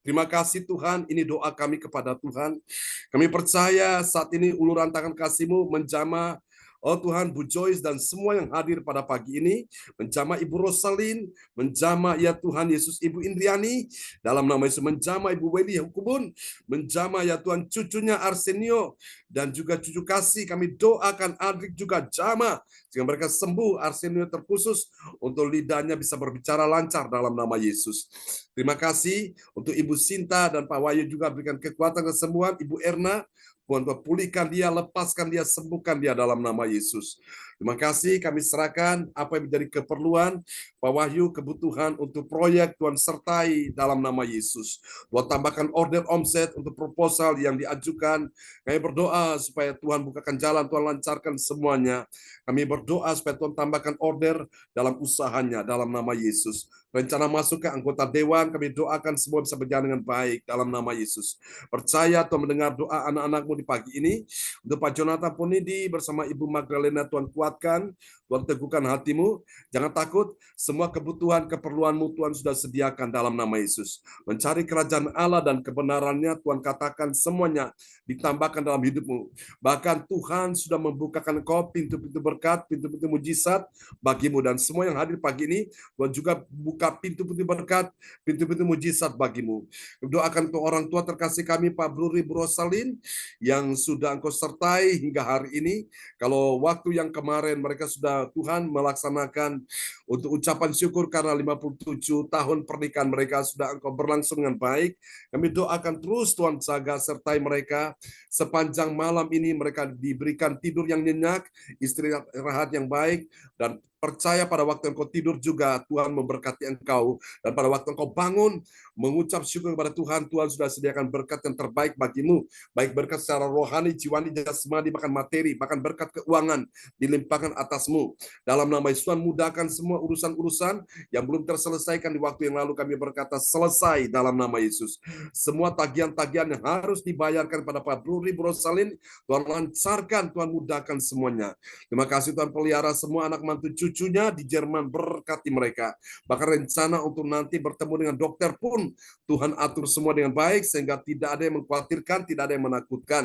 Terima kasih Tuhan, ini doa kami kepada Tuhan. Kami percaya saat ini uluran tangan kasih-Mu menjamah oh Tuhan, Bu Joyce dan semua yang hadir pada pagi ini, menjamah Ibu Rosalin, menjamah ya Tuhan Yesus Ibu Indriani, dalam nama Yesus menjamah Ibu Weli Hukubun, menjamah ya Tuhan cucunya Arsenio, dan juga cucu kasih kami doakan Adrik juga jamah, sehingga mereka sembuh, Arsenio terkhusus, untuk lidahnya bisa berbicara lancar dalam nama Yesus. Terima kasih untuk Ibu Sinta dan Pak Wahyu juga berikan kekuatan kesembuhan, Ibu Erna, Tuhan, pulihkan dia, lepaskan dia, sembuhkan dia dalam nama Yesus. Terima kasih, kami serahkan apa yang menjadi keperluan Pak Wahyu, kebutuhan untuk proyek, Tuhan sertai dalam nama Yesus. Tuhan tambahkan order omset untuk proposal yang diajukan. Kami berdoa supaya Tuhan bukakan jalan, Tuhan lancarkan semuanya. Kami berdoa supaya Tuhan tambahkan order dalam usahanya dalam nama Yesus. Rencana masuk ke anggota dewan, kami doakan semua bisa berjalan dengan baik dalam nama Yesus. Percaya Tuhan mendengar doa anak-anakmu di pagi ini. Untuk Pak Jonathan Ponidi bersama Ibu Magdalena, Tuhan kuatkan, Tuhan teguhkan hatimu. Jangan takut, semua kebutuhan, keperluanmu Tuhan sudah sediakan dalam nama Yesus. Mencari kerajaan Allah dan kebenarannya, Tuhan katakan semuanya ditambahkan dalam hidupmu. Bahkan Tuhan sudah membukakan engkau pintu-pintu berkat, pintu-pintu mujizat bagimu. Dan semua yang hadir pagi ini, Tuhan juga buka pintu-pintu berkat, pintu-pintu mujizat bagimu. Doakan untuk orang tua terkasih kami, Pak Bruri Brosalin, yang sudah engkau sertai hingga hari ini. Kalau waktu yang kemarin mereka sudah Tuhan melaksanakan untuk ucapan syukur karena 57 tahun pernikahan mereka sudah engkau berlangsung dengan baik. Kami doakan terus Tuhan jaga sertai mereka. Sepanjang malam ini mereka diberikan tidur yang nyenyak, istirahat yang baik, dan percaya pada waktu engkau tidur juga Tuhan memberkati engkau. Dan pada waktu engkau bangun, mengucap syukur kepada Tuhan, Tuhan sudah sediakan berkat yang terbaik bagimu. Baik berkat secara rohani, jiwani, jasmani, bahkan materi, bahkan berkat keuangan dilimpahkan atasmu. Dalam nama Yesus, Tuhan mudahkan semua urusan-urusan yang belum terselesaikan di waktu yang lalu. Kami berkata selesai dalam nama Yesus. Semua tagihan-tagihan yang harus dibayarkan pada Pak Bruri Brosalin, Tuhan lancarkan, Tuhan mudahkan semuanya. Terima kasih Tuhan, pelihara semua anak mantu cucunya di Jerman, berkati mereka. Bahkan rencana untuk nanti bertemu dengan dokter pun Tuhan atur semua dengan baik sehingga tidak ada yang mengkhawatirkan, tidak ada yang menakutkan.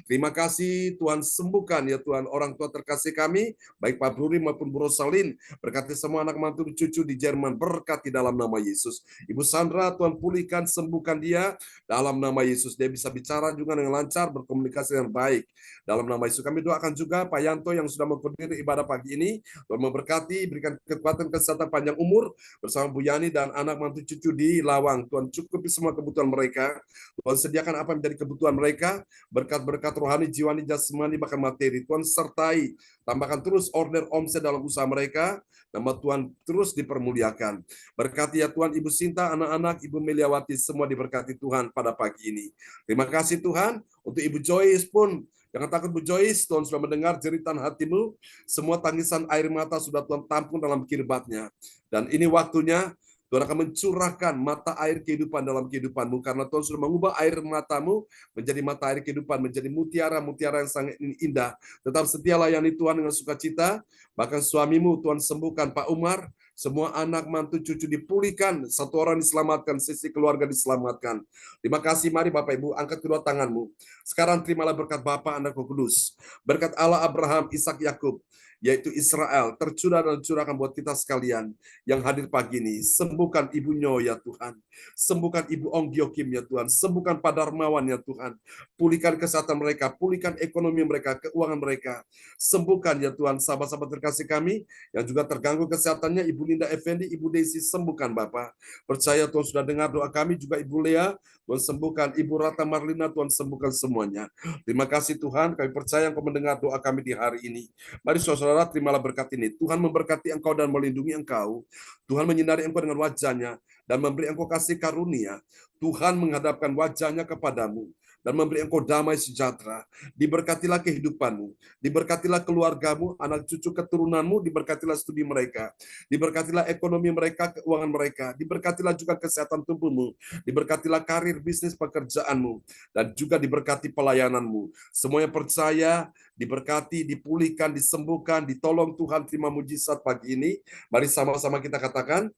Terima kasih Tuhan, sembuhkan ya Tuhan orang tua terkasih kami, baik Pak Bruri maupun Brosalin. Berkati semua anak mantu cucu di Jerman, berkati dalam nama Yesus. Ibu Sandra, Tuhan pulihkan, sembuhkan dia dalam nama Yesus. Dia bisa bicara juga dengan lancar, berkomunikasi dengan baik. Dalam nama Yesus kami doakan juga Pak Yanto yang sudah mengkoordinir ibadah pagi ini. Tuhan memberkati, berikan kekuatan, kesehatan, panjang umur bersama Bu Yani dan anak mantu cucu di Lawang. Tuhan cukupi semua kebutuhan mereka. Tuhan sediakan apa yang menjadi kebutuhan mereka. Berkat-berkat rohani, jiwani, jasmani, bahkan materi. Tuhan sertai. Tambahkan terus order omset dalam usaha mereka. Nama Tuhan terus dipermuliakan. Berkati ya Tuhan Ibu Sinta, anak-anak, Ibu Meliawati, semua diberkati Tuhan pada pagi ini. Terima kasih Tuhan. Untuk Ibu Joyce pun, jangan takut Bu Joyce, Tuhan sudah mendengar jeritan hatimu. Semua tangisan air mata sudah Tuhan tampung dalam kirbatnya. Dan ini waktunya Tuhan akan mencurahkan mata air kehidupan dalam kehidupanmu. Karena Tuhan sudah mengubah air matamu menjadi mata air kehidupan, menjadi mutiara-mutiara yang sangat indah. Tetap setia layani Tuhan dengan sukacita. Bahkan suamimu Tuhan sembuhkan, Pak Umar. Semua anak, mantu, cucu dipulihkan. Satu orang diselamatkan, sisi keluarga diselamatkan. Terima kasih, mari Bapak Ibu, angkat kedua tanganmu. Sekarang terimalah berkat Bapa, Anak, Roh Kudus. Berkat Allah Abraham, Ishak, Yakub, yaitu Israel, tercurah dan curahkan buat kita sekalian yang hadir pagi ini. Sembuhkan Ibu Nyo ya Tuhan. Sembuhkan Ibu Ong Giokim ya Tuhan. Sembuhkan Pak Darmawan ya Tuhan. Pulihkan kesehatan mereka, pulihkan ekonomi mereka, keuangan mereka. Sembuhkan ya Tuhan sahabat-sahabat terkasih kami yang juga terganggu kesehatannya. Ibu Linda Effendi, Ibu Desi, sembuhkan Bapak. Percaya Tuhan sudah dengar doa kami, juga Ibu Lea, Tuhan sembuhkan. Ibu Rata Marlina, Tuhan sembuhkan semuanya. Terima kasih Tuhan, kami percaya Engkau mendengar doa kami di hari ini. Mari saudara, terimalah berkat ini. Tuhan memberkati engkau dan melindungi engkau. Tuhan menyinari engkau dengan wajahnya dan memberi engkau kasih karunia. Tuhan menghadapkan wajahnya kepadamu dan memberi engkau damai sejahtera. Diberkatilah kehidupanmu, diberkatilah keluargamu, anak cucu keturunanmu, diberkatilah studi mereka, diberkatilah ekonomi mereka, keuangan mereka, diberkatilah juga kesehatan tubuhmu, diberkatilah karir, bisnis, pekerjaanmu, dan juga diberkati pelayananmu. Semua yang percaya, diberkati, dipulihkan, disembuhkan, ditolong Tuhan. Terima mujizat pagi ini. Mari sama-sama kita katakan,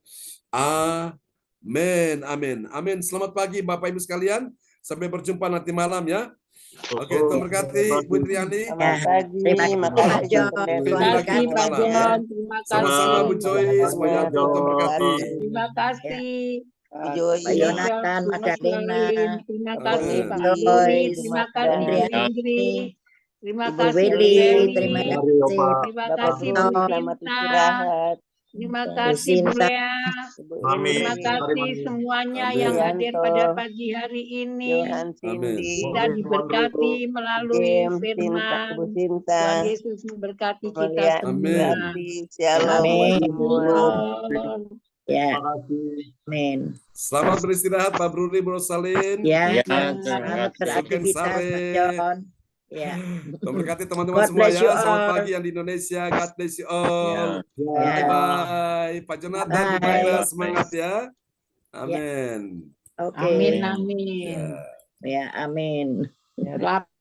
amin, amin, amin. Selamat pagi Bapak Ibu sekalian. Sampai berjumpa nanti malam ya. Oke, Tuhan berkati Bu Triani. Selamat pagi. Terima kasih, Terima kasih, Pak John. Terima kasih. Sama-sama Bu Joyce, Bu Yanto, Tuhan berkati. Terima kasih. Bu Joyce. Pak Yonatan, Pak Dena, Terima kasih Pak Joyce, Joyce. Terima kasih Bu Andriani, Indri. Terima Ibu kasih Bu Willy, Willy. terima kasih. Terima kasih Bu Selamat Sinta. istirahat. Terima Bu kasih Bu Sinta, Lea. Ibu Amin. Terima Ini, kasih semuanya yang Amin. hadir Yanto, pada pagi hari ini. Johan Amin. Cindy, Kita diberkati melalui James, Cinta, firman. Bu Sinta, Tuhan Yesus memberkati kita Mulia semua. Amin. Rati, Shalom buat Amin. semua. Shalom. Ya, Terima kasih. amin. Selamat beristirahat Pak Bruni, Bro Salin. Ya, Ya, ya, terima selamat kasih. beraktivitas, Sore. Pak John. Ya, Tuhan berkati teman-teman God semua bless you ya. Selamat all. pagi yang di Indonesia. God bless you all. Ya. Ya, Bye. Pak Jonathan, Bu bye. Magda, Bye. semangat ya. Ya, Amin. oke. Amin, Ya. amin. Ya, amin. Selamat